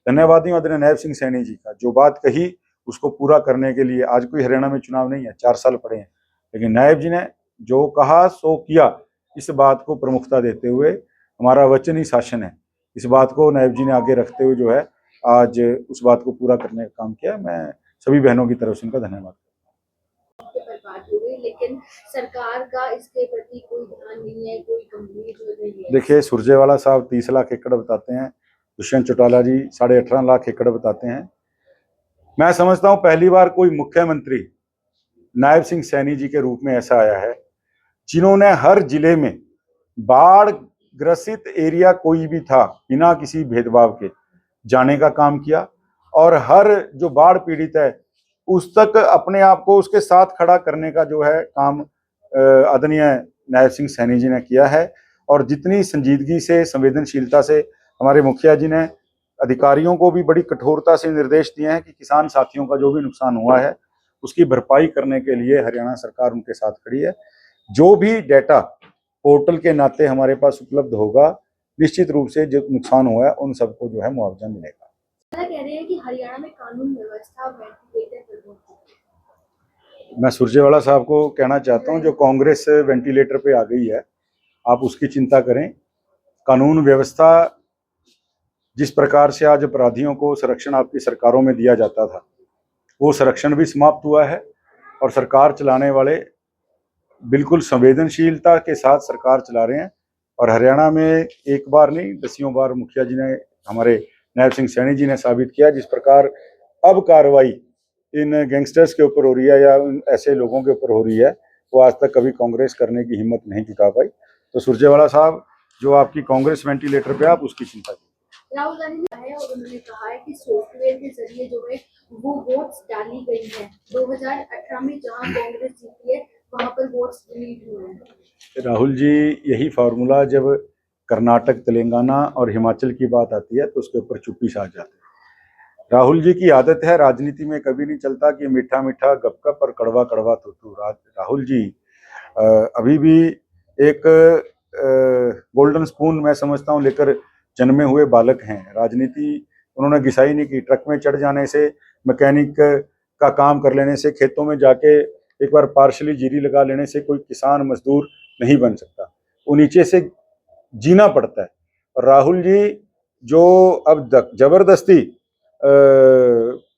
Speaker 2: धन्यवादी हूँ आदरणीय नायब सिंह सैनी जी का। जो बात कही उसको पूरा करने के लिए, आज कोई हरियाणा में चुनाव नहीं है, 4 साल पड़े हैं, लेकिन नायब जी ने जो कहा सो किया। इस बात को प्रमुखता देते हुए, हमारा वचन ही शासन है, इस बात को नायब जी ने आगे रखते हुए जो है आज उस बात को पूरा करने का काम किया। मैं सभी बहनों की तरफ से उनका धन्यवाद।
Speaker 1: पर बात हो रही, लेकिन सरकार का इसके प्रति कोई ध्यान नहीं है, कोई गंभीर जो नहीं है।
Speaker 2: देखिए, सुरजेवाला साहब 30 लाख एकड़ बताते हैं, दुष्यंत चौटाला जी 18.5 लाख एकड़ बताते हैं। मैं समझता हूं पहली बार कोई मुख्यमंत्री नायब सिंह सैनी जी के रूप में ऐसा आया है जिन्होंने हर जिले में बाढ़ ग्रसित एरिया कोई भी था बिना किसी भेदभाव के जाने का काम किया और हर जो बाढ़ पीड़ित है उस तक अपने आप को उसके साथ खड़ा करने का जो है काम आदरणीय नायब सिंह सैनी जी ने किया है। और जितनी संजीदगी से संवेदनशीलता से हमारे मुखिया जी ने अधिकारियों को भी बड़ी कठोरता से निर्देश दिए हैं कि किसान साथियों का जो भी नुकसान हुआ है उसकी भरपाई करने के लिए हरियाणा सरकार उनके साथ खड़ी है। जो भी डेटा पोर्टल के नाते हमारे पास उपलब्ध होगा निश्चित रूप से जो नुकसान हुआ है उन सबको जो है मुआवजा मिलेगा।
Speaker 1: कह रहे हैं कि हरियाणा में कानून व्यवस्था वेंटिलेटर पर पहुंच चुकी है।
Speaker 2: मैं सुरजेवाला साहब को कहना चाहता हूं जो कांग्रेस वेंटिलेटर पे आ गई है आप उसकी चिंता करें। कानून व्यवस्था जिस प्रकार से आज अपराधियों को संरक्षण आपकी सरकारों में दिया जाता था वो संरक्षण भी समाप्त हुआ है और सरकार चलाने वाले बिल्कुल संवेदनशीलता के साथ सरकार चला रहे हैं। और हरियाणा में एक बार नहीं दसियों बार मुखिया जी ने हमारे नायब सिंह सैनी जी ने साबित किया जिस प्रकार अब कार्रवाई इन गैंगस्टर्स के ऊपर हो रही है या ऐसे लोगों के ऊपर हो रही है वो आज तक कभी कांग्रेस करने की हिम्मत नहीं जुटा पाई। तो सुरजेवाला साहब जो आपकी कांग्रेस वेंटिलेटर पे आप उसकी चिंता कीजिए।
Speaker 1: राहुल गांधी ने है और उन्होंने कहा है कि सॉफ्टवेयर के जरिए जो है वो वोट्स डाली गई है। 2018 में जहां कांग्रेस जीती है वहां पर वोट्स डिलीट हुए हैं।
Speaker 2: राहुल जी यही फार्मूला जब कर्नाटक तेलंगाना और हिमाचल की बात आती है तो उसके ऊपर चुप्पी छा जाती है। राहुल जी की आदत है राजनीति में कभी नहीं चलता कि मीठा मीठा गपगप और कड़वा कड़वा थूथू। राहुल जी अभी भी एक गोल्डन स्पून मैं समझता हूँ लेकर जन्मे हुए बालक हैं। राजनीति उन्होंने घिसाई नहीं की। ट्रक में चढ़ जाने से मैकेनिक का काम कर लेने से खेतों में जाके एक बार पार्शली जीरी लगा लेने से कोई किसान मजदूर नहीं बन सकता। वो नीचे से जीना पड़ता है। और राहुल जी जो अब जबरदस्ती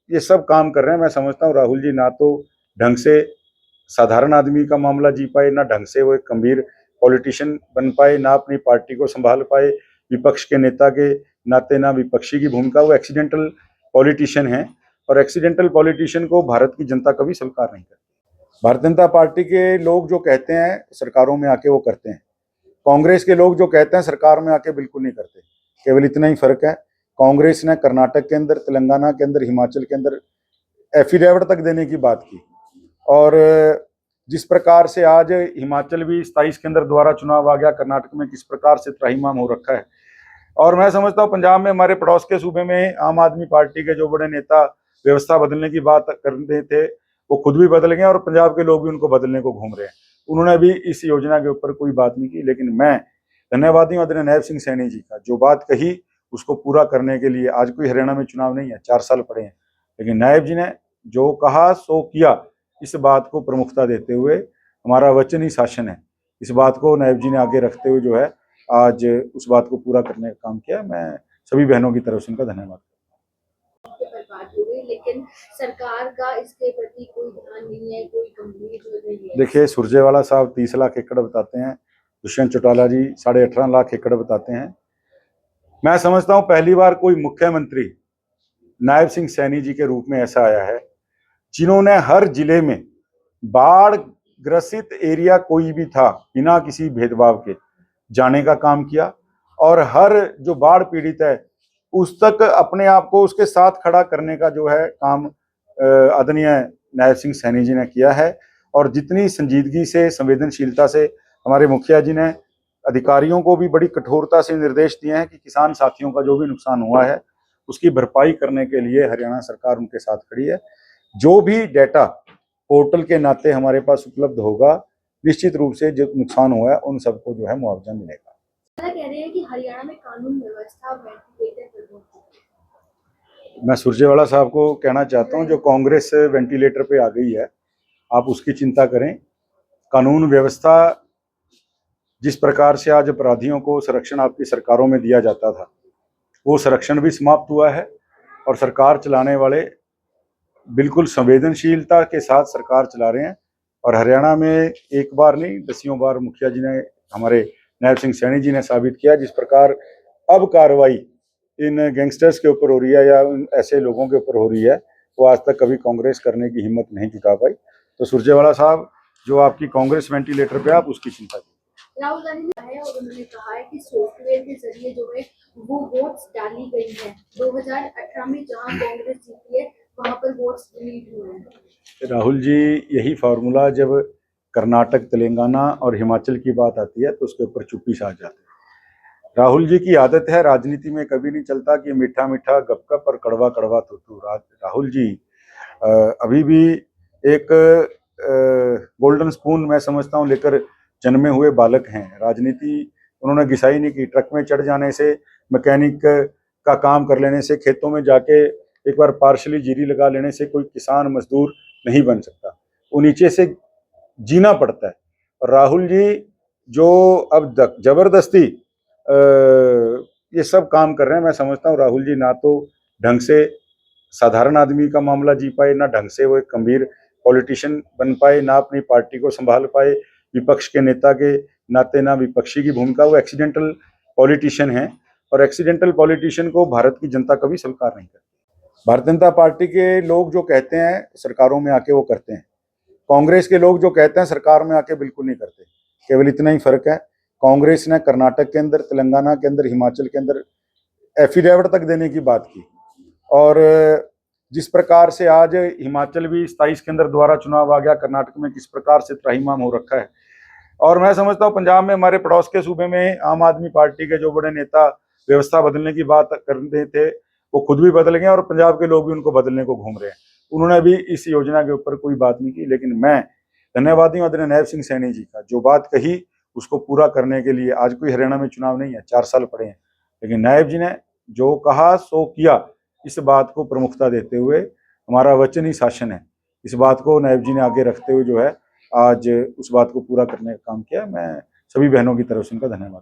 Speaker 2: ये सब काम कर रहे हैं मैं समझता हूँ राहुल जी ना तो ढंग से साधारण आदमी का मामला जी पाए ना ढंग से वो एक गंभीर पॉलिटिशियन बन पाए ना अपनी पार्टी को संभाल पाए विपक्ष के नेता के नाते ना विपक्षी की भूमिका। वो एक्सीडेंटल पॉलिटिशियन है और एक्सीडेंटल पॉलिटिशियन को भारत की जनता कभी स्वीकार नहीं करती। भारतीय जनता पार्टी के लोग जो कहते हैं सरकारों में आके वो करते हैं। कांग्रेस के लोग जो कहते हैं सरकार में आके बिल्कुल नहीं करते। केवल इतना ही फर्क है कांग्रेस ने कर्नाटक के अंदर तेलंगाना के अंदर हिमाचल के अंदर एफिडेविट तक देने की बात की। और जिस प्रकार से आज हिमाचल भी 27 के अंदर दोबारा चुनाव आ गया कर्नाटक में किस प्रकार से त्राहिमाम हो रखा है। और मैं समझता हूँ पंजाब में हमारे पड़ोस के सूबे में आम आदमी पार्टी के जो बड़े नेता व्यवस्था बदलने की बात करते थे वो खुद भी बदल गए और पंजाब के लोग भी उनको बदलने को घूम रहे हैं। उन्होंने भी इस योजना के ऊपर कोई बात नहीं की। लेकिन मैं धन्यवादी हूँ आदरणीय नायब सिंह सैनी जी का जो बात कही उसको पूरा करने के लिए। आज कोई हरियाणा में चुनाव नहीं है 4 साल पड़े हैं लेकिन नायब जी ने जो कहा सो किया। इस बात को प्रमुखता देते हुए हमारा वचन ही शासन है इस बात को नायब जी ने आगे रखते हुए जो है आज उस बात को पूरा करने का काम किया। मैं सभी बहनों की तरफ से उनका धन्यवाद।
Speaker 1: बात हो गई लेकिन सरकार का इसके प्रति कोई ध्यान नहीं है कोई गंभीर नहीं है।
Speaker 2: देखिए सुरजेवाला साहब 30 लाख एकड़ बताते हैं दुष्यंत चौटाला जी 18.5 लाख एकड़ बताते हैं। मैं समझता हूं पहली बार कोई मुख्यमंत्री नायब सिंह सैनी जी के रूप में ऐसा आया है जिन्होंने हर जिले में बाढ़ ग्रसित एरिया कोई भी था बिना किसी भेदभाव के जाने का काम किया और हर जो बाढ़ पीड़ित है उस तक अपने आप को उसके साथ खड़ा करने का जो है काम आदरणीय नायब सिंह सैनी जी ने किया है। और जितनी संजीदगी से संवेदनशीलता से हमारे मुखिया जी ने अधिकारियों को भी बड़ी कठोरता से निर्देश दिए हैं कि किसान साथियों का जो भी नुकसान हुआ है उसकी भरपाई करने के लिए हरियाणा सरकार उनके साथ खड़ी है। जो भी डेटा पोर्टल के नाते हमारे पास उपलब्ध होगा निश्चित रूप से जो नुकसान हुआ है उन सबको जो है मुआवजा मिलेगा।
Speaker 1: कह रहे हैं कि हरियाणा में कानून व्यवस्था वेंटिलेटर पर पहुंच चुकी है।
Speaker 2: मैं सुरजेवाला साहब को कहना चाहता हूं जो कांग्रेस वेंटिलेटर पे आ गई है आप उसकी चिंता करें। कानून व्यवस्था जिस प्रकार से आज अपराधियों को संरक्षण आपकी सरकारों में दिया जाता था वो संरक्षण भी समाप्त हुआ है और सरकार चलाने वाले बिल्कुल संवेदनशीलता के साथ सरकार चला रहे हैं। और हरियाणा में एक बार नहीं दसियों बार मुखिया जी ने हमारे नायब सिंह सैनी जी ने साबित किया जिस प्रकार अब कार्रवाई इन गैंगस्टर्स के ऊपर हो रही है या उन ऐसे लोगों के ऊपर हो रही है, वो आज तक कभी कांग्रेस करने की हिम्मत नहीं जुटा पाई। तो सुरजेवाला साहब, जो आपकी कांग्रेस वेंटिलेटर पे, आप उसकी चिंता कीजिए।
Speaker 1: राहुल गांधी ने कहा है और उन्होंने कहा है कि सॉफ्टवेयर के जरिए जो है वो वोट्स डाली गई है। 2018 में जहां कांग्रेस जीती है वहां पर वोट्स डिलीट हुए हैं।
Speaker 2: राहुल जी, यही फार्मूला जब कर्नाटक, तेलंगाना और हिमाचल की बात आती है तो उसके ऊपर चुप्पी छा जाती है। राहुल जी की आदत है, राजनीति में कभी नहीं चलता कि मीठा मीठा गपगप और कड़वा कड़वा तू। राहुल जी अभी भी एक गोल्डन स्पून मैं समझता हूँ लेकर जन्मे हुए बालक हैं। राजनीति उन्होंने घिसाई नहीं की। ट्रक में चढ़ जाने से, मैकेनिक का काम कर लेने से, खेतों में जाके एक बार पार्शली जीरी लगा लेने से कोई किसान मजदूर नहीं बन सकता। वो नीचे से जीना पड़ता है। और राहुल जी जो अब तक जबरदस्ती ये सब काम कर रहे हैं, मैं समझता हूँ राहुल जी ना तो ढंग से साधारण आदमी का मामला जी पाए, ना ढंग से वो एक गंभीर पॉलिटिशियन बन पाए, ना अपनी पार्टी को संभाल पाए विपक्ष के नेता के नाते, ना विपक्षी की भूमिका। वो एक्सीडेंटल पॉलिटिशियन है और एक्सीडेंटल पॉलिटिशियन को भारत की जनता कभी स्वीकार नहीं करती। भारतीय जनता पार्टी के लोग जो कहते हैं सरकारों में आके वो करते हैं, कांग्रेस के लोग जो कहते हैं सरकार में आके बिल्कुल नहीं करते। केवल इतना ही फर्क है, कांग्रेस ने कर्नाटक के अंदर, तेलंगाना के अंदर, हिमाचल के अंदर एफिडेविट तक देने की बात की। और जिस प्रकार से आज हिमाचल भी 27 के अंदर दोबारा चुनाव आ गया, कर्नाटक में किस प्रकार से त्राहिमाम हो रखा है। और मैं समझता हूँ पंजाब में, हमारे पड़ोस के सूबे में, आम आदमी पार्टी के जो बड़े नेता व्यवस्था बदलने की बात कर रहे थे वो खुद भी बदल गए और पंजाब के लोग भी उनको बदलने को घूम रहे हैं। उन्होंने भी इस योजना के ऊपर कोई बात नहीं की। लेकिन मैं धन्यवादी हूँ आदरणीय नायब सिंह सैनी जी का, जो बात कही उसको पूरा करने के लिए। आज कोई हरियाणा में चुनाव नहीं है, 4 साल पड़े हैं, लेकिन नायब जी ने जो कहा सो किया। इस बात को प्रमुखता देते हुए, हमारा वचन ही शासन है, इस बात को नायब जी ने आगे रखते हुए जो है आज उस बात को पूरा करने का काम किया। मैं सभी बहनों की तरफ से उनका धन्यवाद।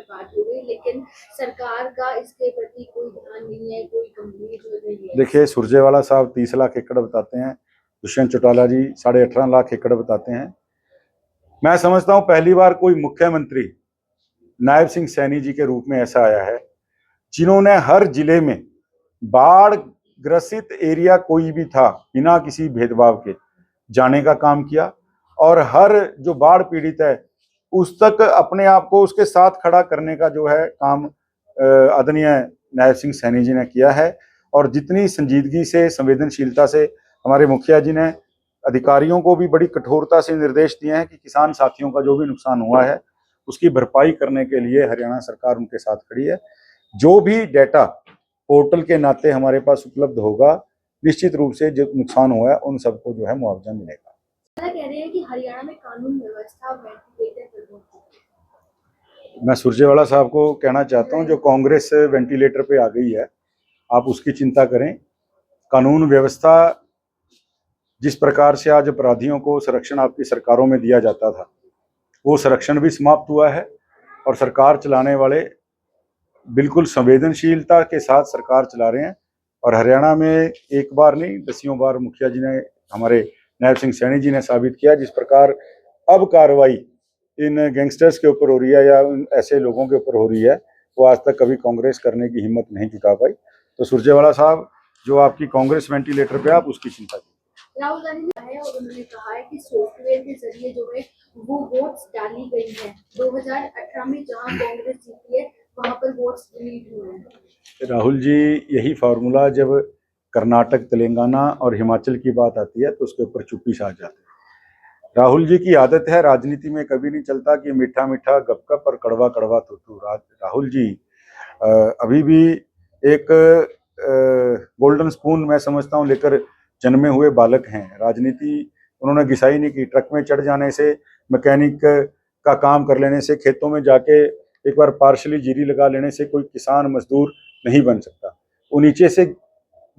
Speaker 1: बात हो रही, लेकिन सरकार का इसके प्रति कोई ध्यान नहीं है, कोई गंभीर नहीं है।
Speaker 2: देखिए, सुरजेवाला साहब 30 लाख एकड़ बताते हैं, दुष्यंत चौटाला जी 18.5 लाख एकड़ बताते हैं। मैं समझता हूं पहली बार कोई मुख्यमंत्री नायब सिंह सैनी जी के रूप में ऐसा आया है जिन्होंने हर जिले में बाढ़ ग्रसित एरिया कोई भी था बिना किसी भेदभाव के जाने का काम किया। और हर जो बाढ़ पीड़ित है उस तक अपने आप को उसके साथ खड़ा करने का जो है काम आदरणीय नायब सिंह सैनी जी ने किया है। और जितनी संजीदगी से, संवेदनशीलता से हमारे मुखिया जी ने अधिकारियों को भी बड़ी कठोरता से निर्देश दिए हैं कि किसान साथियों का जो भी नुकसान हुआ है उसकी भरपाई करने के लिए हरियाणा सरकार उनके साथ खड़ी है। जो भी डेटा पोर्टल के नाते हमारे पास उपलब्ध होगा, निश्चित रूप से जो नुकसान हुआ है उन सबको जो है मुआवजा मिलेगा।
Speaker 1: कह रहे हैं कि हरियाणा में कानून व्यवस्था वेंटिलेटर पर पहुंच चुकी है।
Speaker 2: मैं सुरजेवाला साहब को कहना चाहता हूं, जो कांग्रेस वेंटिलेटर पे आ गई है आप उसकी चिंता करें। कानून व्यवस्था जिस प्रकार से आज अपराधियों को संरक्षण आपकी सरकारों में दिया जाता था, वो संरक्षण भी समाप्त हुआ है। और सरकार चलाने वाले बिल्कुल संवेदनशीलता के साथ सरकार चला रहे हैं। और हरियाणा में एक बार नहीं, दसियों बार मुखिया जी ने, हमारे नायब सिंह सैनी जी ने साबित किया। जिस प्रकार अब कार्रवाई इन गैंगस्टर्स के ऊपर हो रही है या उन ऐसे लोगों के ऊपर हो रही है, वो आज तक कभी कांग्रेस करने की हिम्मत नहीं जुटा पाई। तो सुरजेवाला साहब, जो आपकी कांग्रेस वेंटिलेटर पे, आप उसकी चिंता कीजिए।
Speaker 1: राहुल गांधी ने कहा है और उन्होंने कहा है कि सॉफ्टवेयर के जरिए जो है वो वोट्स डाली गई है। 2018 में जहां कांग्रेस जीती है वहां पर वोट्स डिलीट हुए हैं।
Speaker 2: राहुल जी, यही फार्मूला जब कर्नाटक, तेलंगाना और हिमाचल की बात आती है तो उसके ऊपर चुप्पी छा जाती है। राहुल जी की आदत है, राजनीति में कभी नहीं चलता कि मीठा मीठा गपगप और कड़वा कड़वा तू। राहुल जी अभी भी एक गोल्डन स्पून मैं समझता हूँ लेकर जन्मे हुए बालक हैं। राजनीति उन्होंने घिसाई नहीं की। ट्रक में चढ़ जाने से, मैकेनिक का काम कर लेने से, खेतों में जाके एक बार पार्शली जीरी लगा लेने से कोई किसान मजदूर नहीं बन सकता। वो नीचे से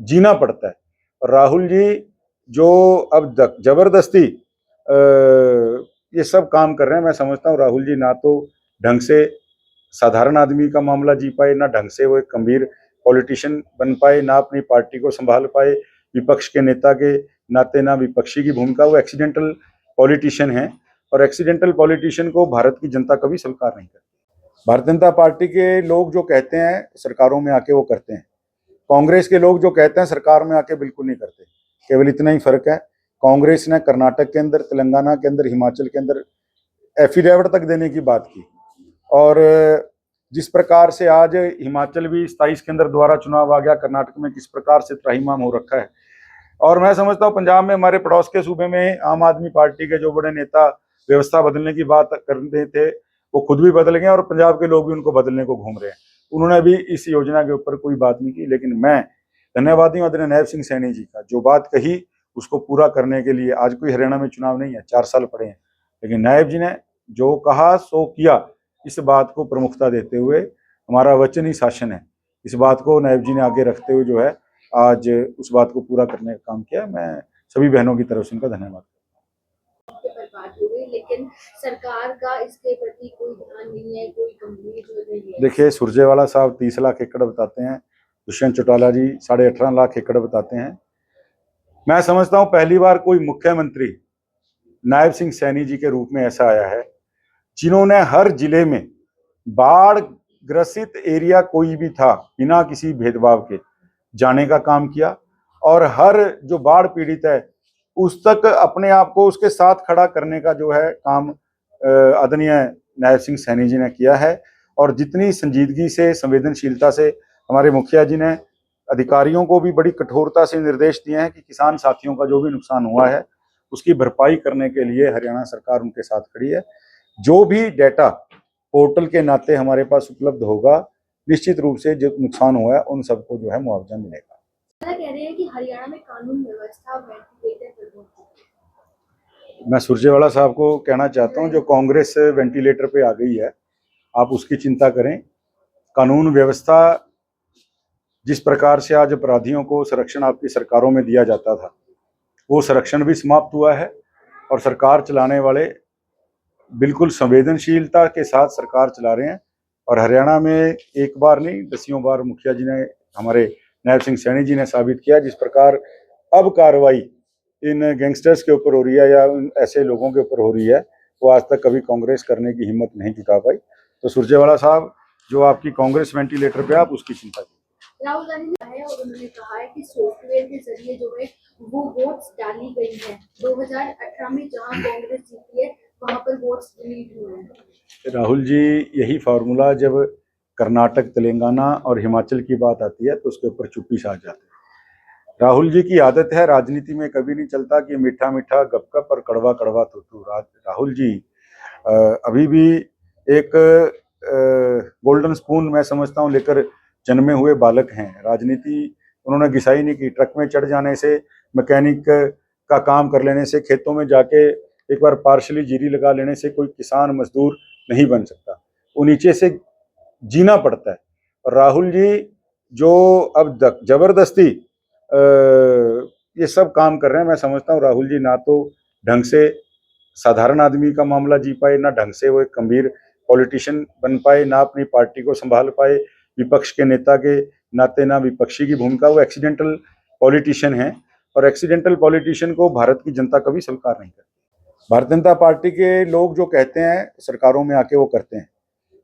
Speaker 2: जीना पड़ता है। और राहुल जी जो अब तक जबरदस्ती ये सब काम कर रहे हैं, मैं समझता हूँ राहुल जी ना तो ढंग से साधारण आदमी का मामला जी पाए, ना ढंग से वो एक गंभीर पॉलिटिशियन बन पाए, ना अपनी पार्टी को संभाल पाए विपक्ष के नेता के नाते, ना विपक्षी की भूमिका। वो एक्सीडेंटल पॉलिटिशियन है और एक्सीडेंटल पॉलिटिशियन को भारत की जनता कभी स्वीकार नहीं करती। भारतीय जनता पार्टी के लोग जो कहते हैं सरकारों में आके वो करते हैं। कांग्रेस के लोग जो कहते हैं सरकार में आके बिल्कुल नहीं करते। केवल इतना ही फर्क है, कांग्रेस ने कर्नाटक के अंदर, तेलंगाना के अंदर, हिमाचल के अंदर एफिडेविट तक देने की बात की। और जिस प्रकार से आज हिमाचल भी 27 के अंदर दोबारा चुनाव आ गया, कर्नाटक में किस प्रकार से त्राहिमाम हो रखा है। और मैं समझता हूँ पंजाब में, हमारे पड़ोस के सूबे में, आम आदमी पार्टी के जो बड़े नेता व्यवस्था बदलने की बात कर रहे थे वो खुद भी बदल गए और पंजाब के लोग भी उनको बदलने को घूम रहे हैं। उन्होंने भी इस योजना के ऊपर कोई बात नहीं की, लेकिन मैं धन्यवादी हूँ आदरणीय नायब सिंह सैनी जी का। जो बात कही उसको पूरा करने के लिए, आज कोई हरियाणा में चुनाव नहीं है, 4 साल पड़े हैं, लेकिन नायब जी ने जो कहा सो किया। इस बात को प्रमुखता देते हुए, हमारा वचन ही शासन है, इस बात को नायब जी ने आगे रखते हुए जो है आज उस बात को पूरा करने का काम किया। मैं सभी बहनों की तरफ से उनका धन्यवाद।
Speaker 1: पर बात हो गई, लेकिन सरकार का इसके प्रति कोई ध्यान नहीं है, कोई गंभीर नहीं है।
Speaker 2: देखिए, सुरजेवाला साहब 30 लाख एकड़ बताते हैं, दुष्यंत चौटाला जी 18.5 लाख एकड़ बताते हैं। मैं समझता हूं पहली बार कोई मुख्यमंत्री नायब सिंह सैनी जी के रूप में ऐसा आया है जिन्होंने हर जिले में बाढ़ ग्रसित एरिया कोई भी था बिना किसी भेदभाव के जाने का काम किया, और हर जो बाढ़ पीड़ित है उस तक अपने आप को उसके साथ खड़ा करने का जो है काम आदरणीय नायब सिंह सैनी जी ने किया है। और जितनी संजीदगी से, संवेदनशीलता से हमारे मुखिया जी ने अधिकारियों को भी बड़ी कठोरता से निर्देश दिए हैं कि किसान साथियों का जो भी नुकसान हुआ है उसकी भरपाई करने के लिए हरियाणा सरकार उनके साथ खड़ी है। जो भी डेटा पोर्टल के नाते हमारे पास उपलब्ध होगा, निश्चित रूप से जो नुकसान हुआ है उन सबको जो है मुआवजा मिलेगा।
Speaker 1: कह रहे हैं कि हरियाणा में कानून व्यवस्था वेंटिलेटर पर पहुंच चुकी है।
Speaker 2: मैं सुरजेवाला साहब को कहना चाहता हूं, जो कांग्रेस वेंटिलेटर पे आ गई है, आप उसकी चिंता करें। कानून व्यवस्था जिस प्रकार से आज अपराधियों को संरक्षण आपकी सरकारों में दिया जाता था, वो संरक्षण भी समाप्त हुआ है। और सरकार चलाने वाले बिल्कुल संवेदनशीलता के साथ सरकार चला रहे हैं। और हरियाणा में एक बार नहीं, दसियों बार मुखिया जी ने, हमारे नायब सिंह सैनी जी ने साबित किया। जिस प्रकार अब कार्रवाई इन गैंगस्टर्स के ऊपर हो रही है या ऐसे लोगों के ऊपर हो रही है, वो आज तक कभी कांग्रेस करने की हिम्मत नहीं जुटा पाई। तो सुरजेवाला साहब, जो आपकी कांग्रेस वेंटिलेटर पे, आप उसकी चिंता कीजिए।
Speaker 1: राहुल गांधी ने कहा है, और उन्होंने कहा है कि सॉफ्टवेयर के जरिए जो है वो वोट्स डाली गई हैं। 2018 में जहां कांग्रेस जीती है वहां पर वोट्स डिलीट हुए हैं।
Speaker 2: राहुल जी, यही फार्मूला जब कर्नाटक, तेलंगाना और हिमाचल की बात आती है तो उसके ऊपर चुप्पी छा जाती है। राहुल जी की आदत है, राजनीति में कभी नहीं चलता कि मीठा मीठा गपगप और कड़वा कड़वा थूथू। राहुल जी अभी भी एक गोल्डन स्पून मैं समझता हूँ लेकर जन्मे हुए बालक हैं। राजनीति उन्होंने घिसाई नहीं की। ट्रक में चढ़ जाने से, मैकेनिक का काम कर लेने से, खेतों में जाके एक बार पार्शली जीरी लगा लेने से कोई किसान मजदूर नहीं बन सकता। वो नीचे से जीना पड़ता है। और राहुल जी जो अब जबरदस्ती ये सब काम कर रहे हैं, मैं समझता हूँ राहुल जी ना तो ढंग से साधारण आदमी का मामला जी पाए, ना ढंग से वो एक गंभीर पॉलिटिशियन बन पाए, ना अपनी पार्टी को संभाल पाए, विपक्ष के नेता के नाते ना विपक्षी की भूमिका। वो एक्सीडेंटल पॉलिटिशियन है, और एक्सीडेंटल पॉलिटिशियन को भारत की जनता कभी स्वीकार नहीं करती। भारतीय जनता पार्टी के लोग जो कहते हैं सरकारों में आके वो करते हैं।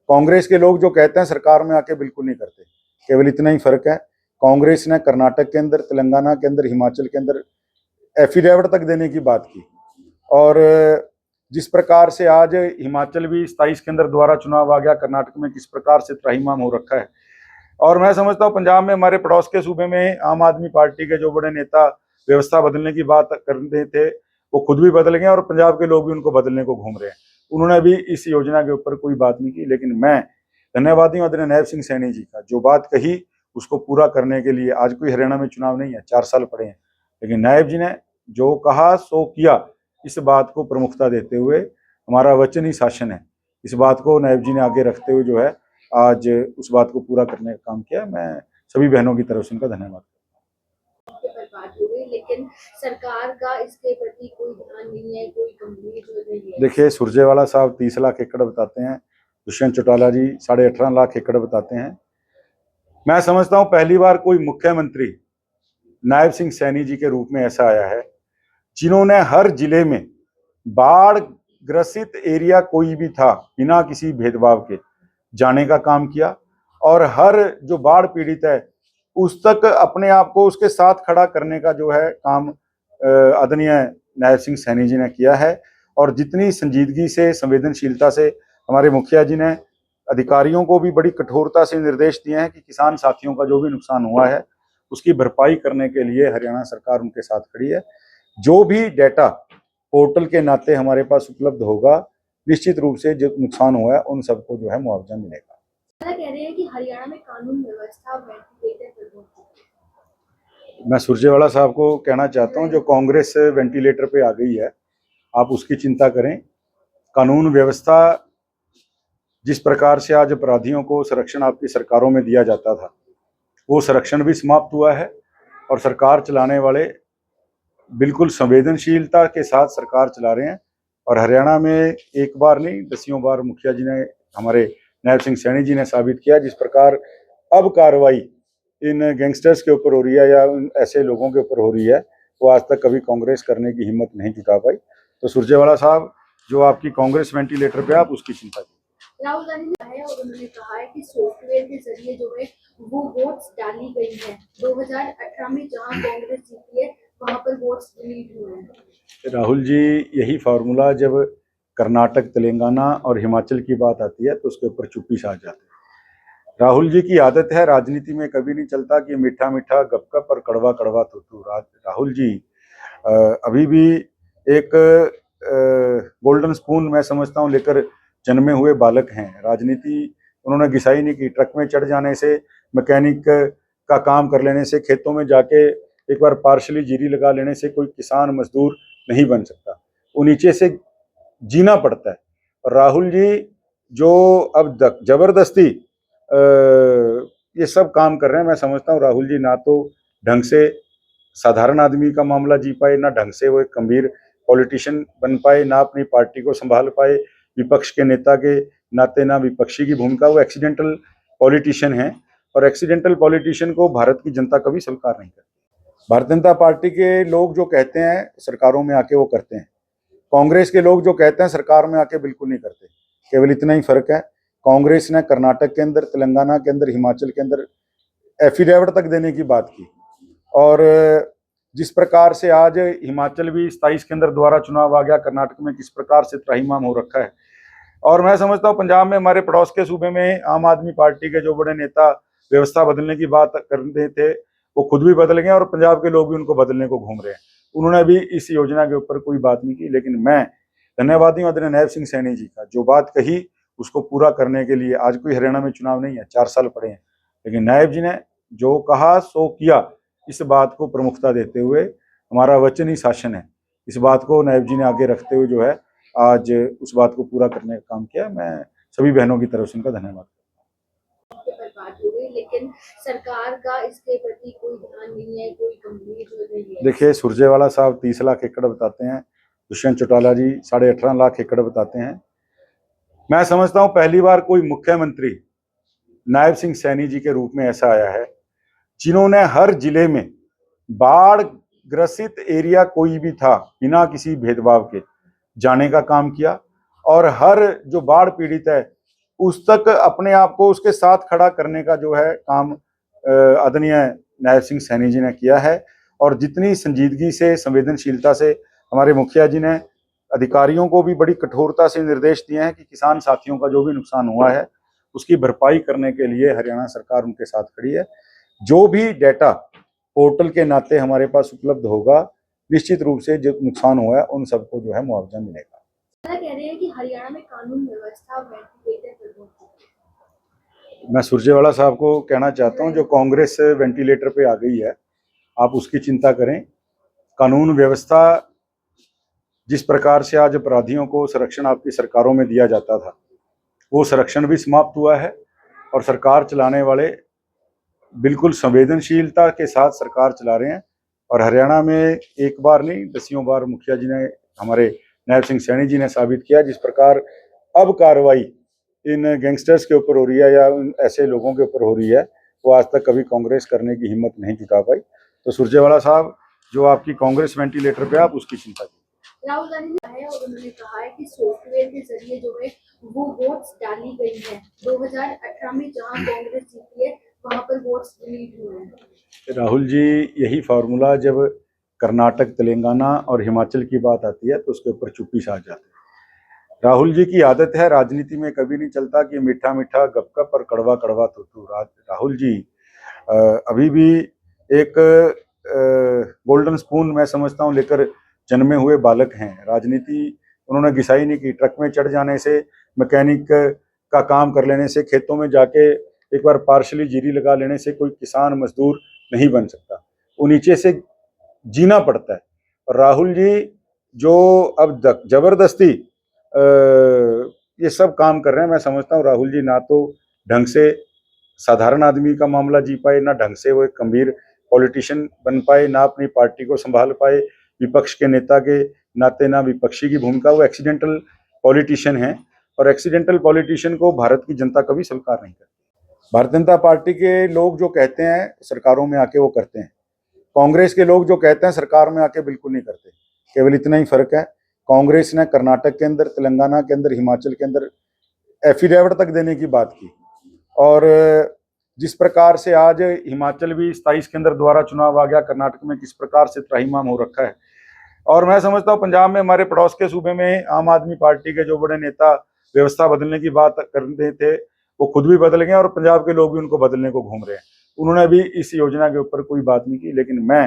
Speaker 2: कांग्रेस के लोग जो कहते हैं सरकार में आके बिल्कुल नहीं करते। केवल इतना ही फर्क है, कांग्रेस ने कर्नाटक के अंदर, तेलंगाना के अंदर, हिमाचल के अंदर एफिडेविट तक देने की बात की। और जिस प्रकार से आज हिमाचल भी 27 के अंदर दोबारा चुनाव आ गया, कर्नाटक में किस प्रकार से त्राहिमाम हो रखा है। और मैं समझता हूँ पंजाब में, हमारे पड़ोस के सूबे में, आम आदमी पार्टी के जो बड़े नेता व्यवस्था बदलने की बात कर रहे थे वो खुद भी बदल गए और पंजाब के लोग भी उनको बदलने को घूम रहे हैं। उन्होंने भी इस योजना के ऊपर कोई बात नहीं की, लेकिन मैं धन्यवादी हूँ आदरणीय नायब सिंह सैनी जी का। जो बात कही उसको पूरा करने के लिए, आज कोई हरियाणा में चुनाव नहीं है, 4 साल पड़े हैं, लेकिन नायब जी ने जो कहा सो किया। इस बात को प्रमुखता देते हुए, हमारा वचन ही शासन है, इस बात को नायब जी ने आगे रखते हुए जो है आज उस बात को पूरा करने का काम किया। मैं सभी बहनों की तरफ से उनका धन्यवाद।
Speaker 1: पर बात हो गई, लेकिन सरकार का इसके प्रति कोई ध्यान नहीं है, कोई गंभीर नहीं है।
Speaker 2: देखिए, सुरजेवाला साहब 30 लाख एकड़ बताते हैं, दुष्यंत चौटाला जी 18.5 लाख एकड़ बताते हैं। मैं समझता हूँ पहली बार कोई मुख्यमंत्री नायब सिंह सैनी जी के रूप में ऐसा आया है जिन्होंने हर जिले में बाढ़ ग्रसित एरिया कोई भी था बिना किसी भेदभाव के जाने का काम किया और हर जो बाढ़ पीड़ित है उस तक अपने आप को उसके साथ खड़ा करने का जो है काम आदरणीय नायब सिंह सैनी जी ने किया है। और जितनी संजीदगी से, संवेदनशीलता से हमारे मुखिया जी ने अधिकारियों को भी बड़ी कठोरता से निर्देश दिए हैं कि किसान साथियों का जो भी नुकसान हुआ है उसकी भरपाई करने के लिए हरियाणा सरकार उनके साथ खड़ी है। जो भी डेटा पोर्टल के नाते हमारे पास उपलब्ध होगा, निश्चित रूप से जो नुकसान हुआ है उन सबको जो है मुआवजा मिलेगा।
Speaker 1: कह रहे हैं कि हरियाणा में कानून व्यवस्था वेंटिलेटर पर पहुंच चुकी है।
Speaker 2: मैं सुरजेवाला साहब को कहना चाहता हूं, जो कांग्रेस वेंटिलेटर पे आ गई है, आप उसकी चिंता करें। कानून व्यवस्था जिस प्रकार से आज अपराधियों को संरक्षण आपकी सरकारों में दिया जाता था, वो संरक्षण भी समाप्त हुआ है और सरकार चलाने वाले बिल्कुल संवेदनशीलता के साथ सरकार चला रहे हैं। और हरियाणा में एक बार नहीं, दसियों बार मुखिया जी ने, हमारे नायब सिंह सैनी जी ने साबित किया। जिस प्रकार अब कार्रवाई इन गैंगस्टर्स के ऊपर हो रही है या उन ऐसे लोगों के ऊपर हो रही है, वो आज तक कभी कांग्रेस करने की हिम्मत नहीं जुटा पाई। तो सुरजेवाला साहब, जो आपकी कांग्रेस वेंटिलेटर पे, आप उसकी चिंता कीजिए।
Speaker 1: राहुल गांधी ने है और उन्होंने कहा है कि सॉफ्टवेयर के जरिए जो है वो वोट्स डाली गई है। 2018 में जहां कांग्रेस जीती है वहां पर वोट्स डिलीट हुए हैं।
Speaker 2: राहुल जी, यही फार्मूला जब कर्नाटक, तेलंगाना और हिमाचल की बात आती है तो उसके ऊपर चुप्पी छा जाती है। राहुल जी की आदत है, राजनीति में कभी नहीं चलता कि मीठा मीठा गपगप और कड़वा कड़वा थूथू। राहुल जी अभी भी एक गोल्डन स्पून, मैं समझता हूँ, लेकर जन्मे हुए बालक हैं। राजनीति उन्होंने घिसाई नहीं की। ट्रक में चढ़ जाने से, मैकेनिक का काम कर लेने से, खेतों में जाके एक बार पार्शली जीरी लगा लेने से कोई किसान मजदूर नहीं बन सकता। वो नीचे से जीना पड़ता है। और राहुल जी जो अब तक जबरदस्ती ये सब काम कर रहे हैं, मैं समझता हूँ राहुल जी ना तो ढंग से साधारण आदमी का मामला जी पाए, ना ढंग से वो एक गंभीर पॉलिटिशियन बन पाए, ना अपनी पार्टी को संभाल पाए विपक्ष के नेता के नाते, ना विपक्षी की भूमिका। वो एक्सीडेंटल पॉलिटिशियन है और एक्सीडेंटल पॉलिटिशियन को भारत की जनता कभी स्वीकार नहीं करती। भारतीय जनता पार्टी के लोग जो कहते हैं सरकारों में आके वो करते हैं, कांग्रेस के लोग जो कहते हैं सरकार में आके बिल्कुल नहीं करते। केवल इतना ही फर्क है, कांग्रेस ने कर्नाटक के अंदर, तेलंगाना के अंदर, हिमाचल के अंदर एफिडेविट तक देने की बात की। और जिस प्रकार से आज हिमाचल भी 27 के अंदर दोबारा चुनाव आ गया, कर्नाटक में किस प्रकार से त्राहिमाम हो रखा है। और मैं समझता हूँ पंजाब में, हमारे पड़ोस के सूबे में, आम आदमी पार्टी के जो बड़े नेता व्यवस्था बदलने की बात कर रहे थे, वो खुद भी बदल गए और पंजाब के लोग भी उनको बदलने को घूम रहे हैं। उन्होंने भी इस योजना के ऊपर कोई बात नहीं की। लेकिन मैं धन्यवादी हूँ आदरणीय नायब सिंह सैनी जी का, जो बात कही उसको पूरा करने के लिए। आज कोई हरियाणा में चुनाव नहीं है, 4 साल पड़े हैं, लेकिन नायब जी ने जो कहा सो किया। इस बात को प्रमुखता देते हुए, हमारा वचन ही शासन है, इस बात को नायब जी ने आगे रखते हुए जो है आज उस बात को पूरा करने का काम किया। मैं सभी बहनों की तरफ से उनका धन्यवाद।
Speaker 1: बात हो गई, लेकिन सरकार का इसके प्रति कोई ध्यान नहीं है, कोई गंभीर नहीं है।
Speaker 2: देखिए, सुरजेवाला साहब 30 लाख एकड़ बताते हैं, दुष्यंत चौटाला जी 18.5 लाख एकड़ बताते हैं। मैं समझता हूं पहली बार कोई मुख्यमंत्री नायब सिंह सैनी जी के रूप में ऐसा आया है जिन्होंने हर जिले में बाढ़ ग्रसित एरिया कोई भी था, बिना किसी भेदभाव के जाने का काम किया। और हर जो बाढ़ पीड़ित है उस तक अपने आप को उसके साथ खड़ा करने का जो है काम आदरणीय नायब सिंह सैनी जी ने किया है। और जितनी संजीदगी से, संवेदनशीलता से हमारे मुखिया जी ने अधिकारियों को भी बड़ी कठोरता से निर्देश दिए हैं कि किसान साथियों का जो भी नुकसान हुआ है उसकी भरपाई करने के लिए हरियाणा सरकार उनके साथ खड़ी है। जो भी डेटा पोर्टल के नाते हमारे पास उपलब्ध होगा, निश्चित रूप से जो नुकसान हुआ है उन सबको जो है मुआवजा मिलेगा।
Speaker 1: कह रहे हैं कि हरियाणा में कानून व्यवस्था वेंटिलेटर पर पहुंच चुकी है।
Speaker 2: मैं सुरजेवाला साहब को कहना चाहता हूँ, जो कांग्रेस वेंटिलेटर पे आ गई है, आप उसकी चिंता करें। कानून व्यवस्था जिस प्रकार से आज अपराधियों को संरक्षण आपकी सरकारों में दिया जाता था, वो संरक्षण भी समाप्त हुआ है और सरकार चलाने वाले बिल्कुल संवेदनशीलता के साथ सरकार चला रहे हैं। और हरियाणा में एक बार नहीं, दसियों बार मुखिया जी ने, हमारे नायब सिंह सैनी जी ने साबित किया। जिस प्रकार अब कार्रवाई इन गैंगस्टर्स के ऊपर हो रही है या उन ऐसे लोगों के ऊपर हो रही है, वो आज तक कभी कांग्रेस करने की हिम्मत नहीं जुटा पाई। तो सुरजेवाला साहब, जो आपकी कांग्रेस वेंटिलेटर पे, आप उसकी चिंता कीजिए।
Speaker 1: राहुल गांधी ने कहा है और उन्होंने कहा है कि सॉफ्टवेयर के जरिए जो है वो वोट्स डाली गई है। 2018 में जहां कांग्रेस जीती है वहां पर वोट्स डिलीट हुए हैं।
Speaker 2: राहुल जी, यही फार्मूला जब कर्नाटक, तेलंगाना और हिमाचल की बात आती है तो उसके ऊपर चुप्पी छा जाती है। राहुल जी की आदत है, राजनीति में कभी नहीं चलता कि मीठा मीठा गपगप और कड़वा कड़वा थूथू। राहुल जी अभी भी एक गोल्डन स्पून मैं समझता हूँ लेकर जन्मे हुए बालक हैं। राजनीति उन्होंने घिसाई नहीं की। ट्रक में चढ़ जाने से, मैकेनिक का काम कर लेने से, खेतों में जाके एक बार पार्शली जीरी लगा लेने से कोई किसान मजदूर नहीं बन सकता। वो नीचे से जीना पड़ता है। और राहुल जी जो अब जबरदस्ती ये सब काम कर रहे हैं, मैं समझता हूँ राहुल जी ना तो ढंग से साधारण आदमी का मामला जी पाए, ना ढंग से वो एक गंभीर पॉलिटिशियन बन पाए, ना अपनी पार्टी को संभाल पाए, विपक्ष के नेता के नाते ना विपक्षी की भूमिका। वो एक्सीडेंटल पॉलिटिशियन है और एक्सीडेंटल पॉलिटिशियन को भारत की जनता कभी स्वीकार नहीं करती। भारतीय जनता पार्टी के लोग जो कहते हैं सरकारों में आके वो करते हैं। कांग्रेस के लोग जो कहते हैं सरकार में आके बिल्कुल नहीं करते। केवल इतना ही फर्क है, कांग्रेस ने कर्नाटक के अंदर, तेलंगाना के अंदर, हिमाचल के अंदर एफिडेविट तक देने की बात की। और जिस प्रकार से आज हिमाचल भी 27 के अंदर दोबारा चुनाव आ गया, कर्नाटक में किस प्रकार से त्राहिमाम हो रखा है। और मैं समझता हूँ पंजाब में, हमारे पड़ोस के सूबे में, आम आदमी पार्टी के जो बड़े नेता व्यवस्था बदलने की बात कर रहे थे वो खुद भी बदल गए और पंजाब के लोग भी उनको बदलने को घूम रहे हैं। उन्होंने भी इस योजना के ऊपर कोई बात नहीं की। लेकिन मैं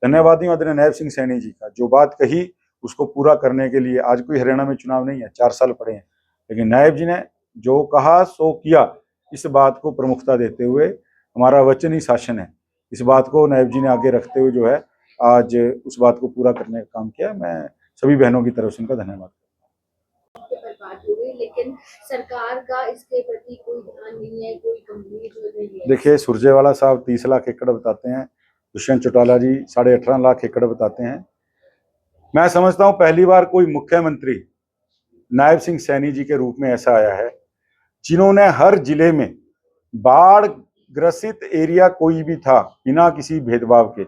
Speaker 2: धन्यवादी हूँ आदरणीय नायब सिंह सैनी जी का, जो बात कही उसको पूरा करने के लिए। आज कोई हरियाणा में चुनाव नहीं है, 4 साल पड़े हैं, लेकिन नायब जी ने जो कहा सो किया। इस बात को प्रमुखता देते हुए, हमारा वचन ही शासन है, इस बात को नायब जी ने आगे रखते हुए जो है आज उस बात को पूरा करने का काम किया। मैं सभी बहनों की तरफ से उनका धन्यवाद।
Speaker 1: बात हो गई, लेकिन सरकार का इसके प्रति कोई ध्यान नहीं है, कोई गंभीर नहीं है।
Speaker 2: देखिए, सुरजेवाला साहब 30 लाख एकड़ बताते हैं, दुष्यंत चौटाला जी 18.5 लाख एकड़ बताते हैं। मैं समझता हूं पहली बार कोई मुख्यमंत्री नायब सिंह सैनी जी के रूप में ऐसा आया है जिन्होंने हर जिले में बाढ़ ग्रसित एरिया कोई भी था बिना किसी भेदभाव के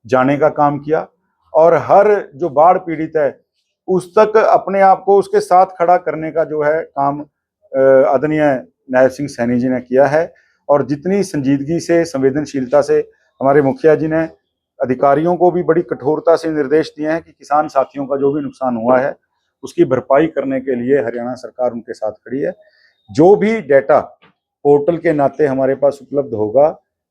Speaker 2: जाने का काम किया। और हर जो बाढ़ पीड़ित है उस तक अपने आप को उसके साथ खड़ा करने का जो है काम आदरणीय नायब सिंह सैनी जी ने किया है। और जितनी संजीदगी से, संवेदनशीलता से हमारे मुखिया जी ने अधिकारियों को भी बड़ी कठोरता से निर्देश दिए हैं कि किसान साथियों का जो भी नुकसान हुआ है उसकी भरपाई करने के लिए हरियाणा सरकार उनके साथ खड़ी है। जो भी डेटा पोर्टल के नाते हमारे पास उपलब्ध होगा,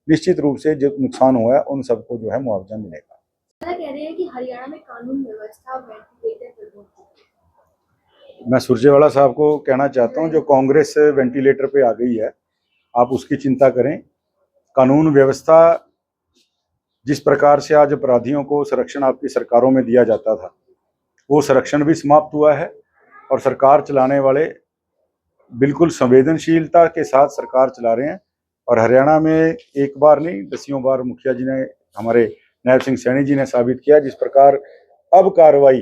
Speaker 2: निश्चित रूप से जो नुकसान हुआ है उन सबको जो है मुआवजा मिलेगा।
Speaker 1: कह रहे हैं कि हरियाणा में कानून व्यवस्था वेंटिलेटर पर पहुंच चुकी है।
Speaker 2: मैं सुरजेवाला साहब को कहना चाहता हूं, जो कांग्रेस वेंटिलेटर पे आ गई है आप उसकी चिंता करें। कानून व्यवस्था जिस प्रकार से आज अपराधियों को संरक्षण आपकी सरकारों में दिया जाता था, वो संरक्षण भी समाप्त हुआ है। और सरकार चलाने वाले बिल्कुल संवेदनशीलता के साथ सरकार चला रहे हैं। और हरियाणा में एक बार नहीं, दसियों बार मुखिया जी ने, हमारे नायब सिंह सैनी जी ने साबित किया। जिस प्रकार अब कार्रवाई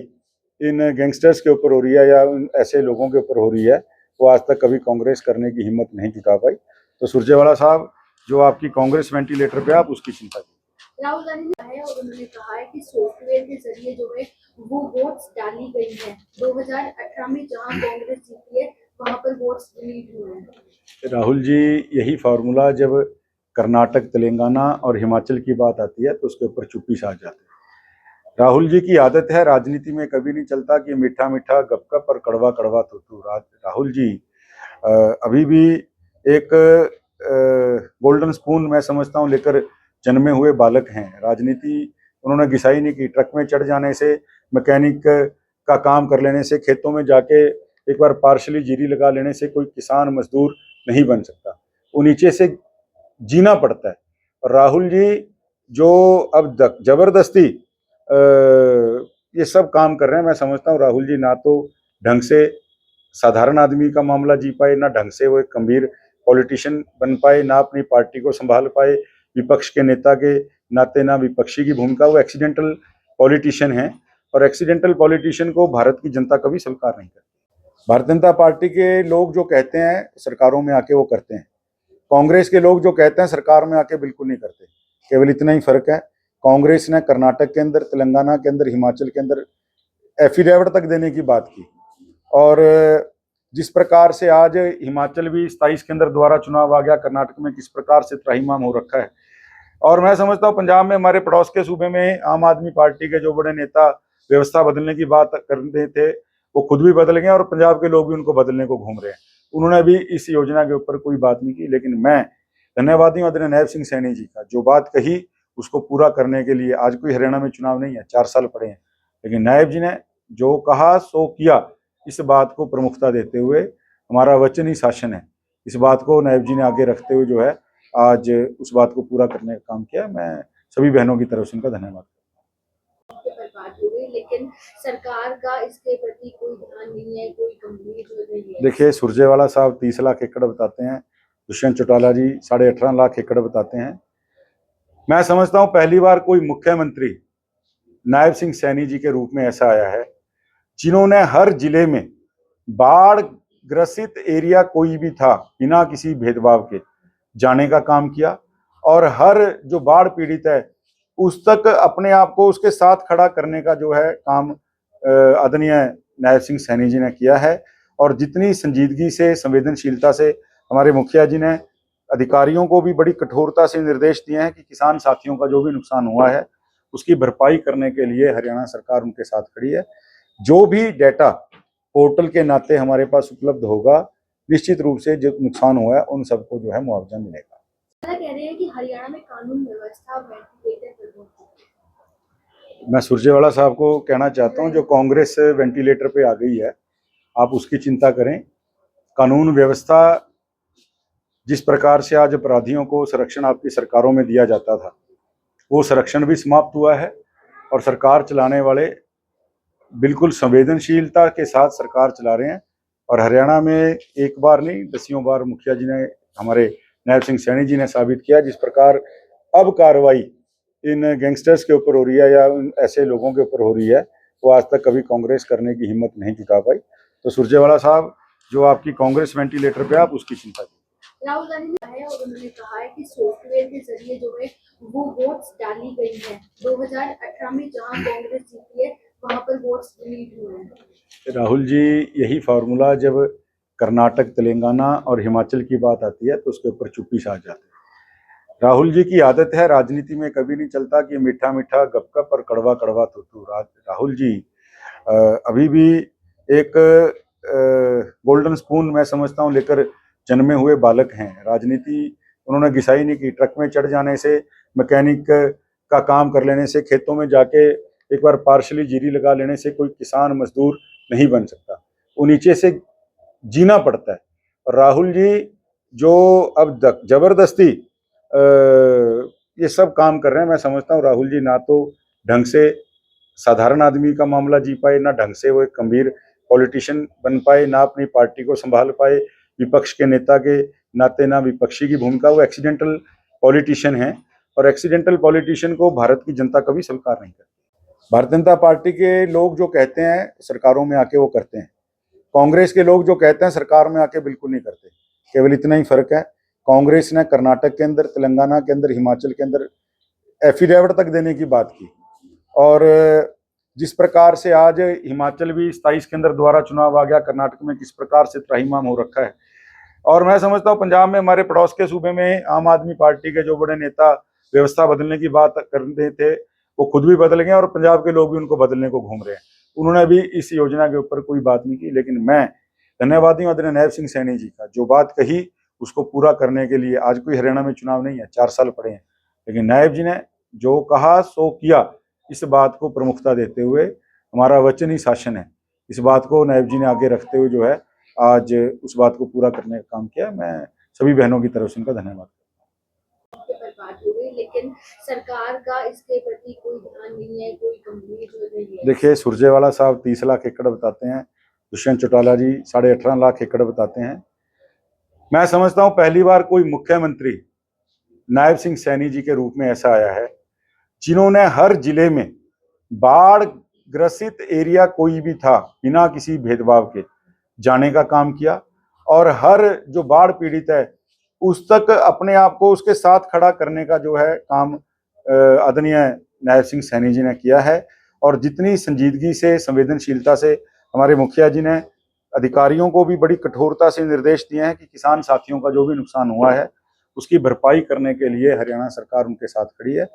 Speaker 2: इन गैंगस्टर्स के ऊपर हो रही है या ऐसे लोगों के ऊपर हो रही है, वो आज तक कभी कांग्रेस करने की हिम्मत नहीं जुटा पाई। तो सुरजेवाला साहब, जो आपकी कांग्रेस वेंटिलेटर पे, आप उसकी चिंता कीजिए।
Speaker 1: राहुल गांधी ने कहा है और उन्होंने कहा है कि सॉफ्टवेयर के जरिए जो है वो वोट्स डाली गई है। 2018 में जहां कांग्रेस जीती है वहां पर वोट्स डिलीट हुए हैं।
Speaker 2: राहुल जी, यही फार्मूला जब कर्नाटक, तेलंगाना और हिमाचल की बात आती है तो उसके ऊपर चुप्पी छा जाती है। राहुल जी की आदत है, राजनीति में कभी नहीं चलता कि मीठा मीठा गपगप और कड़वा कड़वा थूथू। राहुल जी अभी भी एक गोल्डन स्पून मैं समझता हूँ लेकर जन्मे हुए बालक हैं। राजनीति उन्होंने घिसाई नहीं की। ट्रक में चढ़ जाने से, मैकेनिक का काम कर लेने से, खेतों में जाके एक बार पार्शली जीरी लगा लेने से कोई किसान मजदूर नहीं बन सकता। वो नीचे से जीना पड़ता है। और राहुल जी जो अब जबरदस्ती ये सब काम कर रहे हैं, मैं समझता हूँ राहुल जी ना तो ढंग से साधारण आदमी का मामला जी पाए, ना ढंग से वो एक गंभीर पॉलिटिशियन बन पाए, ना अपनी पार्टी को संभाल पाए, विपक्ष के नेता के नाते ना विपक्षी की भूमिका। वो एक्सीडेंटल पॉलिटिशियन है और एक्सीडेंटल पॉलिटिशियन को भारत की जनता कभी स्वीकार नहीं करती। भारतीय जनता पार्टी के लोग जो कहते हैं सरकारों में आके वो करते हैं। कांग्रेस के लोग जो कहते हैं सरकार में आके बिल्कुल नहीं करते। केवल इतना ही फर्क है, कांग्रेस ने कर्नाटक के अंदर, तेलंगाना के अंदर, हिमाचल के अंदर एफिडेविट तक देने की बात की। और जिस प्रकार से आज हिमाचल भी 27 के अंदर दोबारा चुनाव आ गया, कर्नाटक में किस प्रकार से त्राहिमाम हो रखा है। और मैं समझता हूँ पंजाब में, हमारे पड़ोस के सूबे में, आम आदमी पार्टी के जो बड़े नेता व्यवस्था बदलने की बात कर रहे थे, वो खुद भी बदल गए और पंजाब के लोग भी उनको बदलने को घूम रहे हैं। उन्होंने भी इस योजना के ऊपर कोई बात नहीं की, लेकिन मैं धन्यवादी हूँ आदरणीय नायब सिंह सैनी जी का। जो बात कही उसको पूरा करने के लिए, आज कोई हरियाणा में चुनाव नहीं है, 4 साल पड़े हैं, लेकिन नायब जी ने जो कहा सो किया। इस बात को प्रमुखता देते हुए, हमारा वचन ही शासन है, इस बात को नायब जी ने आगे रखते हुए जो है आज उस बात को पूरा करने का काम किया। मैं सभी बहनों की तरफ से उनका धन्यवाद।
Speaker 1: बात हो गई, लेकिन सरकार का इसके प्रति कोई ध्यान नहीं है, कोई गंभीर जो नहीं है।
Speaker 2: देखिए, सुरजेवाला साहब 30 लाख एकड़ बताते हैं, दुष्यंत चौटाला जी 18.5 लाख एकड़ बताते हैं। मैं समझता हूं पहली बार कोई मुख्यमंत्री नायब सिंह सैनी जी के रूप में ऐसा आया है जिन्होंने हर जिले में बाढ़ ग्रसित एरिया कोई भी था, बिना किसी भेदभाव के जाने का काम किया। और हर जो बाढ़ पीड़ित है उस तक अपने आप को उसके साथ खड़ा करने का जो है काम आदरणीय नायब सिंह सैनी जी ने किया है। और जितनी संजीदगी से, संवेदनशीलता से हमारे मुखिया जी ने अधिकारियों को भी बड़ी कठोरता से निर्देश दिए हैं कि किसान साथियों का जो भी नुकसान हुआ है उसकी भरपाई करने के लिए हरियाणा सरकार उनके साथ खड़ी है। जो भी डेटा पोर्टल के नाते हमारे पास उपलब्ध होगा, निश्चित रूप से जो नुकसान हुआ है उन सबको जो है मुआवजा मिलेगा।
Speaker 1: कह रहे हैं कि हरियाणा में कानून व्यवस्था वेंटिलेटर पर पहुंच चुकी है।
Speaker 2: मैं सुरजेवाला साहब को कहना चाहता हूं, जो कांग्रेस वेंटिलेटर पे आ गई है, आप उसकी चिंता करें। कानून व्यवस्था जिस प्रकार से आज अपराधियों को संरक्षण आपकी सरकारों में दिया जाता था, वो संरक्षण भी समाप्त हुआ है। और सरकार चलाने वाले बिल्कुल संवेदनशीलता के साथ सरकार चला रहे हैं। और हरियाणा में एक बार नहीं, दसियों बार मुखिया जी ने, हमारे नायब सिंह सैनी जी ने साबित किया। जिस प्रकार अब कार्रवाई इन गैंगस्टर्स के ऊपर हो रही है या उन ऐसे लोगों के ऊपर हो रही है, वो आज तक कभी कांग्रेस करने की हिम्मत नहीं जुटा पाई। तो सुरजेवाला साहब, जो आपकी कांग्रेस वेंटिलेटर पे, आप उसकी चिंता कीजिए।
Speaker 1: राहुल गांधी ने है और उन्होंने कहा है कि सॉफ्टवेयर के जरिए जो है वो वोट्स डाली गई है। 2018 में जहां कांग्रेस जीती है वहां पर वोट्स डिलीट हुए हैं।
Speaker 2: राहुल जी, यही फार्मूला जब कर्नाटक, तेलंगाना और हिमाचल की बात आती है तो उसके ऊपर चुप्पी छा जाती है। राहुल जी की आदत है, राजनीति में कभी नहीं चलता कि मीठा मीठा गपगप और कड़वा कड़वा थूथू। राहुल जी अभी भी एक गोल्डन स्पून मैं समझता हूँ लेकर जन्मे हुए बालक हैं। राजनीति उन्होंने घिसाई नहीं की। ट्रक में चढ़ जाने से, मैकेनिक का काम कर लेने से, खेतों में जाके एक बार पार्शली जीरी लगा लेने से कोई किसान मजदूर नहीं बन सकता। वो नीचे से जीना पड़ता है। और राहुल जी जो अब तक जबरदस्ती ये सब काम कर रहे हैं, मैं समझता हूँ राहुल जी ना तो ढंग से साधारण आदमी का मामला जी पाए, ना ढंग से वो एक गंभीर पॉलिटिशियन बन पाए, ना अपनी पार्टी को संभाल पाए विपक्ष के नेता के नाते, ना विपक्षी की भूमिका। वो एक्सीडेंटल पॉलिटिशियन है और एक्सीडेंटल पॉलिटिशियन को भारत की जनता कभी स्वीकार नहीं करती। भारतीय जनता पार्टी के लोग जो कहते हैं सरकारों में आके वो करते हैं, कांग्रेस के लोग जो कहते हैं सरकार में आके बिल्कुल नहीं करते। केवल इतना ही फर्क है, कांग्रेस ने कर्नाटक के अंदर, तेलंगाना के अंदर, हिमाचल के अंदर एफिडेविट तक देने की बात की। और जिस प्रकार से आज हिमाचल भी 27 के अंदर दोबारा चुनाव आ गया, कर्नाटक में किस प्रकार से त्राहिमाम हो रखा है। और मैं समझता हूँ पंजाब में, हमारे पड़ोस के सूबे में, आम आदमी पार्टी के जो बड़े नेता व्यवस्था बदलने की बात कर रहे थे, वो खुद भी बदल गए और पंजाब के लोग भी उनको बदलने को घूम रहे हैं। उन्होंने भी इस योजना के ऊपर कोई बात नहीं की, लेकिन मैं धन्यवादी हूँ आदरणीय नायब सिंह सैनी जी का। जो बात कही उसको पूरा करने के लिए, आज कोई हरियाणा में चुनाव नहीं है, 4 साल पड़े हैं, लेकिन नायब जी ने जो कहा सो किया। इस बात को प्रमुखता देते हुए, हमारा वचन ही शासन है, इस बात को नायब जी ने आगे रखते हुए जो है आज उस बात को पूरा करने का काम किया। मैं सभी बहनों की तरफ से उनका धन्यवाद।
Speaker 1: बात हो गई, लेकिन सरकार का इसके प्रति कोई ध्यान नहीं है, कोई गंभीर जो नहीं है।
Speaker 2: देखिए, सुरजेवाला साहब 30 लाख एकड़ बताते हैं, दुष्यंत चौटाला जी 18.5 लाख एकड़ बताते हैं। मैं समझता हूँ पहली बार कोई मुख्यमंत्री नायब सिंह सैनी जी के रूप में ऐसा आया है जिन्होंने हर जिले में बाढ़ ग्रसित एरिया कोई भी था, बिना किसी भेदभाव के जाने का काम किया। और हर जो बाढ़ पीड़ित है उस तक अपने आप को उसके साथ खड़ा करने का जो है काम आदरणीय नायब सिंह सैनी जी ने किया है। और जितनी संजीदगी से, संवेदनशीलता से हमारे मुखिया जी ने अधिकारियों को भी बड़ी कठोरता से निर्देश दिए हैं कि किसान साथियों का जो भी नुकसान हुआ है उसकी भरपाई करने के लिए हरियाणा सरकार उनके साथ खड़ी है।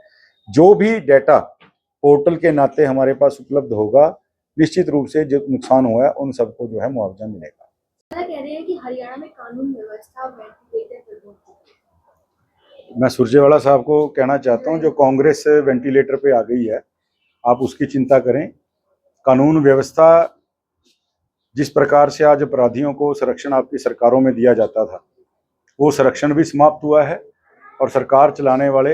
Speaker 2: जो भी डेटा पोर्टल के नाते हमारे पास उपलब्ध होगा, निश्चित रूप से जो नुकसान हुआ है उन सबको जो है मुआवजा मिलेगा।
Speaker 1: कह रहे हैं कि हरियाणा में कानून व्यवस्था वेंटिलेटर पर पहुंच चुकी है।
Speaker 2: मैं सुरजेवाला साहब को कहना चाहता हूं, जो कांग्रेस वेंटिलेटर पे आ गई है, आप उसकी चिंता करें। कानून व्यवस्था जिस प्रकार से आज अपराधियों को संरक्षण आपकी सरकारों में दिया जाता था, वो संरक्षण भी समाप्त हुआ है और सरकार चलाने वाले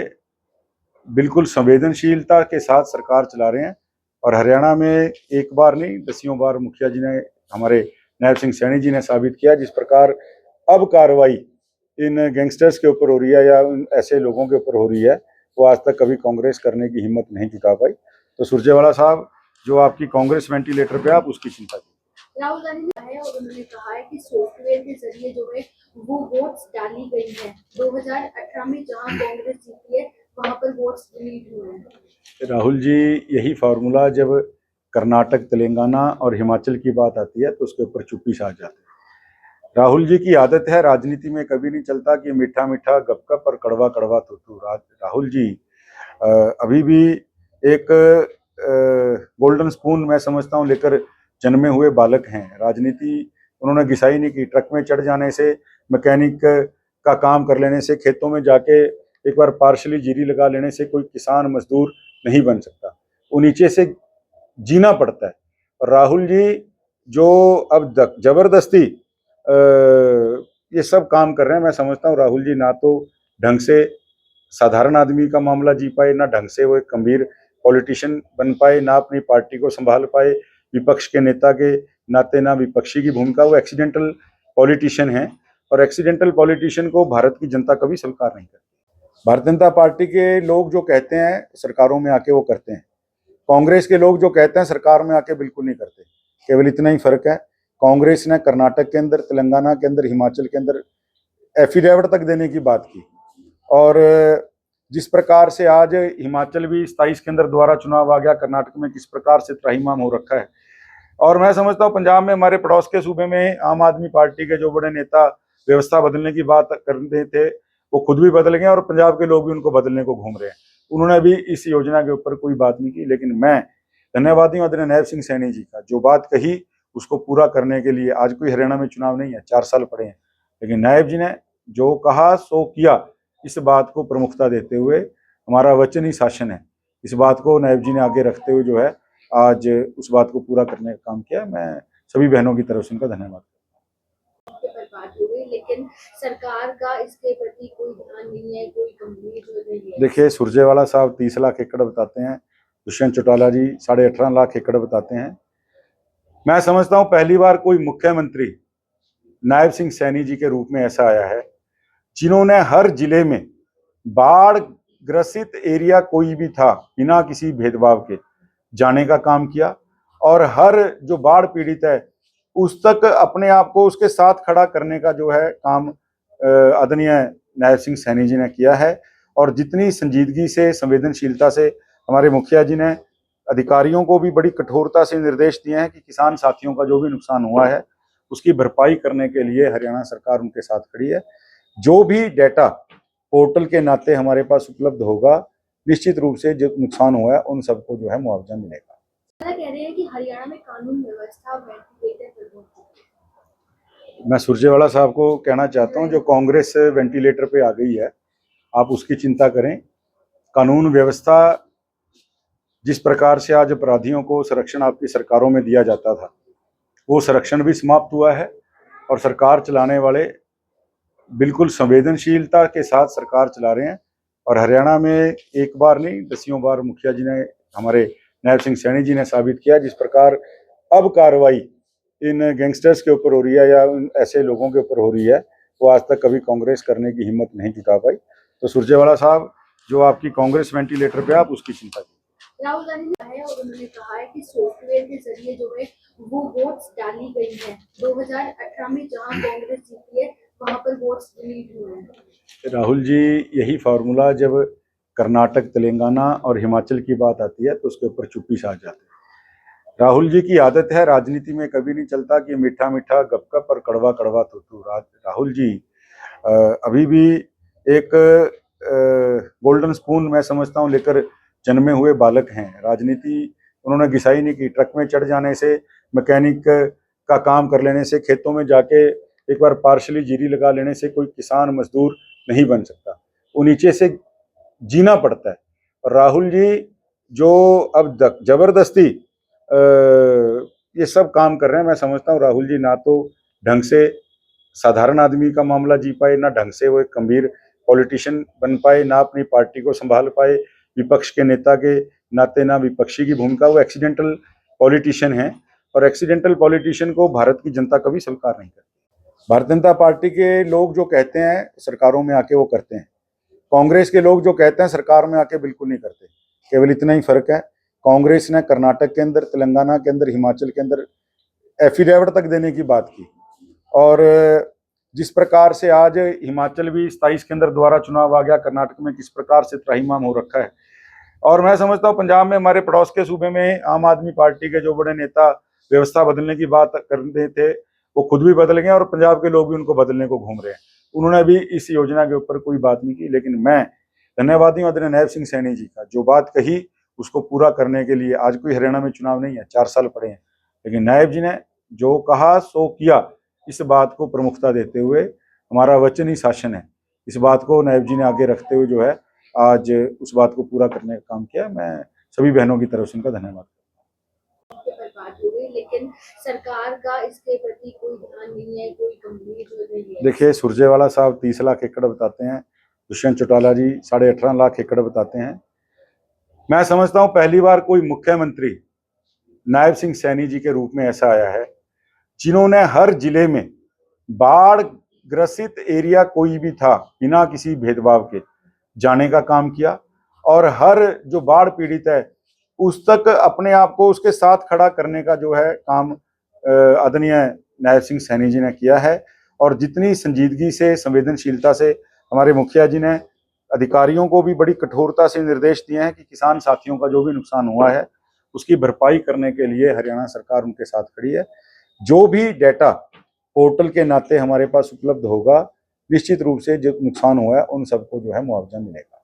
Speaker 2: बिल्कुल संवेदनशीलता के साथ सरकार चला रहे हैं। और हरियाणा में एक बार नहीं, दसियों बार मुखिया जी ने, हमारे नायब सिंह सैनी जी ने साबित किया। जिस प्रकार अब कार्रवाई इन गैंगस्टर्स के ऊपर हो रही है या ऐसे लोगों के ऊपर हो रही है, वो आज तक कभी कांग्रेस करने की हिम्मत नहीं जुटा पाई। तो सुरजेवाला साहब, जो आपकी कांग्रेस वेंटिलेटर पे, आप उसकी चिंता कीजिए।
Speaker 1: राहुल गांधी ने कहा है और उन्होंने कहा है कि सॉफ्टवेयर के जरिए जो है वो वोट्स डाली गई है। 2018 में जहां कांग्रेस जीती है वहां पर वोट्स डिलीट हुए हैं।
Speaker 2: राहुल जी, यही फार्मूला जब कर्नाटक, तेलंगाना और हिमाचल की बात आती है तो उसके ऊपर चुप्पी छा जाती है। राहुल जी की आदत है, राजनीति में कभी नहीं चलता कि मीठा मीठा गपगप और कड़वा कड़वा थूथू। राहुल जी अभी भी एक गोल्डन स्पून, मैं समझता हूँ, लेकर जन्मे हुए बालक हैं। राजनीति उन्होंने घिसाई नहीं की। ट्रक में चढ़ जाने से, मैकेनिक का काम कर लेने से, खेतों में जाके एक बार पार्शली जीरी लगा लेने से कोई किसान मजदूर नहीं बन सकता। वो नीचे से जीना पड़ता है। और राहुल जी जो अब जबरदस्ती ये सब काम कर रहे हैं, मैं समझता हूँ राहुल जी ना तो ढंग से साधारण आदमी का मामला जी पाए, ना ढंग से वो एक गंभीर पॉलिटिशियन बन पाए, ना अपनी पार्टी को संभाल पाए, विपक्ष के नेता के नाते ना विपक्षी की भूमिका। वो एक्सीडेंटल पॉलिटिशियन है और एक्सीडेंटल पॉलिटिशियन को भारत की जनता कभी स्वीकार नहीं करती। भारतीय जनता पार्टी के लोग जो कहते हैं सरकारों में आके वो करते हैं, कांग्रेस के लोग जो कहते हैं सरकार में आके बिल्कुल नहीं करते। केवल इतना ही फर्क है, कांग्रेस ने कर्नाटक के अंदर, तेलंगाना के अंदर, हिमाचल के अंदर एफिडेविट तक देने की बात की। और जिस प्रकार से आज हिमाचल भी 27 के अंदर दोबारा चुनाव आ गया, कर्नाटक में किस प्रकार से त्राहिमाम हो रखा है। और मैं समझता हूँ पंजाब में, हमारे पड़ोस के सूबे में, आम आदमी पार्टी के जो बड़े नेता व्यवस्था बदलने की बात कर रहे थे, वो खुद भी बदल गए और पंजाब के लोग भी उनको बदलने को घूम रहे हैं। उन्होंने भी इस योजना के ऊपर कोई बात नहीं की। लेकिन मैं धन्यवादी हूँ आदरणीय नायब सिंह सैनी जी का, जो बात कही उसको पूरा करने के लिए। आज कोई हरियाणा में चुनाव नहीं है, 4 साल पड़े हैं, लेकिन नायब जी ने जो कहा सो किया। इस बात को प्रमुखता देते हुए, हमारा वचन ही शासन है, इस बात को नायब जी ने आगे रखते हुए जो है आज उस बात को पूरा करने का काम किया। मैं सभी बहनों की तरफ से उनका धन्यवाद।
Speaker 1: बात हो गई, लेकिन सरकार का इसके प्रति कोई ध्यान नहीं है, कोई गंभीर नहीं है।
Speaker 2: देखिए, सुरजेवाला साहब 30 लाख एकड़ बताते हैं, दुष्यंत चौटाला जी 18.5 लाख एकड़ बताते हैं। मैं समझता हूं पहली बार कोई मुख्यमंत्री नायब सिंह सैनी जी के रूप में ऐसा आया है जिन्होंने हर जिले में बाढ़ ग्रसित एरिया कोई भी था, बिना किसी भेदभाव के जाने का काम किया। और हर जो बाढ़ पीड़ित है उस तक अपने आप को उसके साथ खड़ा करने का जो है काम आदरणीय नायब सिंह सैनी जी ने किया है। और जितनी संजीदगी से, संवेदनशीलता से हमारे मुखिया जी ने अधिकारियों को भी बड़ी कठोरता से निर्देश दिए हैं कि किसान साथियों का जो भी नुकसान हुआ है उसकी भरपाई करने के लिए हरियाणा सरकार उनके साथ खड़ी है। जो भी डेटा पोर्टल के नाते हमारे पास उपलब्ध होगा, निश्चित रूप से जो नुकसान हुआ है उन सबको जो है मुआवजा मिलेगा।
Speaker 1: कह रहे हैं कि हरियाणा में कानून व्यवस्था वेंटिलेटर पर पहुंच चुकी है।
Speaker 2: मैं सुरजेवाला साहब को कहना चाहता हूं, जो कांग्रेस वेंटिलेटर पे आ गई है, आप उसकी चिंता करें। कानून व्यवस्था जिस प्रकार से आज अपराधियों को संरक्षण आपकी सरकारों में दिया जाता था, वो संरक्षण भी समाप्त हुआ है और सरकार चलाने वाले बिल्कुल संवेदनशीलता के साथ सरकार चला रहे हैं। और हरियाणा में एक बार नहीं, दसियों बार मुखिया जी ने, हमारे नायब सिंह सैनी जी ने साबित किया। जिस प्रकार अब कार्रवाई इन गैंगस्टर्स के ऊपर हो रही है या ऐसे लोगों के ऊपर हो रही है, वो आज तक कभी कांग्रेस करने की हिम्मत नहीं जुटा पाई। तो सुरजेवाला साहब, जो आपकी कांग्रेस वेंटिलेटर पे, आप उसकी चिंता कीजिए।
Speaker 1: राहुल गांधी ने कहा है और उन्होंने कहा है कि सॉफ्टवेयर के जरिए जो है वो वोट्स डाली गई है। 2018 में जहां कांग्रेस जीती है वहां पर वोट्स डिलीट हुए हैं।
Speaker 2: राहुल जी, यही फार्मूला जब कर्नाटक, तेलंगाना और हिमाचल की बात आती है तो उसके ऊपर चुप्पी छा जाती है। राहुल जी की आदत है, राजनीति में कभी नहीं चलता कि मीठा मीठा गपगप और कड़वा कड़वा तू। राहुल जी अभी भी एक गोल्डन स्पून मैं समझता हूँ लेकर जन्मे हुए बालक हैं। राजनीति उन्होंने घिसाई नहीं की। ट्रक में चढ़ जाने से, मैकेनिक का काम कर लेने से, खेतों में जाके एक बार पार्शली जीरी लगा लेने से कोई किसान मजदूर नहीं बन सकता। वो नीचे से जीना पड़ता है। और राहुल जी जो अब जबरदस्ती ये सब काम कर रहे हैं, मैं समझता हूँ राहुल जी ना तो ढंग से साधारण आदमी का मामला जी पाए, ना ढंग से वो एक गंभीर पॉलिटिशियन बन पाए, ना अपनी पार्टी को संभाल पाए विपक्ष के नेता के नाते, ना विपक्षी की भूमिका। वो एक्सीडेंटल पॉलिटिशियन है और एक्सीडेंटल पॉलिटिशियन को भारत की जनता कभी स्वीकार नहीं करती। भारतीय जनता पार्टी के लोग जो कहते हैं सरकारों में आके वो करते हैं। कांग्रेस के लोग जो कहते हैं सरकार में आके बिल्कुल नहीं करते। केवल इतना ही फर्क है, कांग्रेस ने कर्नाटक के अंदर, तेलंगाना के अंदर, हिमाचल के अंदर एफिडेविट तक देने की बात की। और जिस प्रकार से आज हिमाचल भी 27 के अंदर दोबारा चुनाव आ गया, कर्नाटक में किस प्रकार से त्राहिमाम हो रखा है। और मैं समझता हूँ पंजाब में, हमारे पड़ोस के सूबे में, आम आदमी पार्टी के जो बड़े नेता व्यवस्था बदलने की बात कर रहे थे वो खुद भी बदल गए और पंजाब के लोग भी उनको बदलने को घूम रहे हैं। उन्होंने भी इस योजना के ऊपर कोई बात नहीं की। लेकिन मैं धन्यवादी हूँ आदरणीय नायब सिंह सैनी जी का, जो बात कही उसको पूरा करने के लिए। आज कोई हरियाणा में चुनाव नहीं है, 4 साल पड़े हैं, लेकिन नायब जी ने जो कहा सो किया। इस बात को प्रमुखता देते हुए, हमारा वचन ही शासन है, इस बात को नायब जी ने आगे रखते हुए जो है आज उस बात को पूरा करने का काम किया। मैं सभी बहनों की तरफ से उनका धन्यवाद।
Speaker 1: बात हो गई, लेकिन सरकार का इसके प्रति कोई ध्यान नहीं है, कोई गंभीर जो नहीं है।
Speaker 2: देखिए, सुरजेवाला साहब 30 लाख एकड़ बताते हैं, दुष्यंत चौटाला जी 18.5 लाख एकड़ बताते हैं। मैं समझता हूं पहली बार कोई मुख्यमंत्री नायब सिंह सैनी जी के रूप में ऐसा आया है जिन्होंने हर जिले में बाढ़ ग्रसित एरिया कोई भी था बिना किसी भेदभाव के जाने का काम किया और हर जो बाढ़ पीड़ित है उस तक अपने आप को उसके साथ खड़ा करने का जो है काम आदरणीय नायब सिंह सैनी जी ने किया है। और जितनी संजीदगी से, संवेदनशीलता से हमारे मुखिया जी ने अधिकारियों को भी बड़ी कठोरता से निर्देश दिए हैं कि किसान साथियों का जो भी नुकसान हुआ है उसकी भरपाई करने के लिए हरियाणा सरकार उनके साथ खड़ी है। जो भी डेटा पोर्टल के नाते हमारे पास उपलब्ध होगा, निश्चित रूप से जो नुकसान हुआ है उन सबको जो है मुआवजा मिलेगा।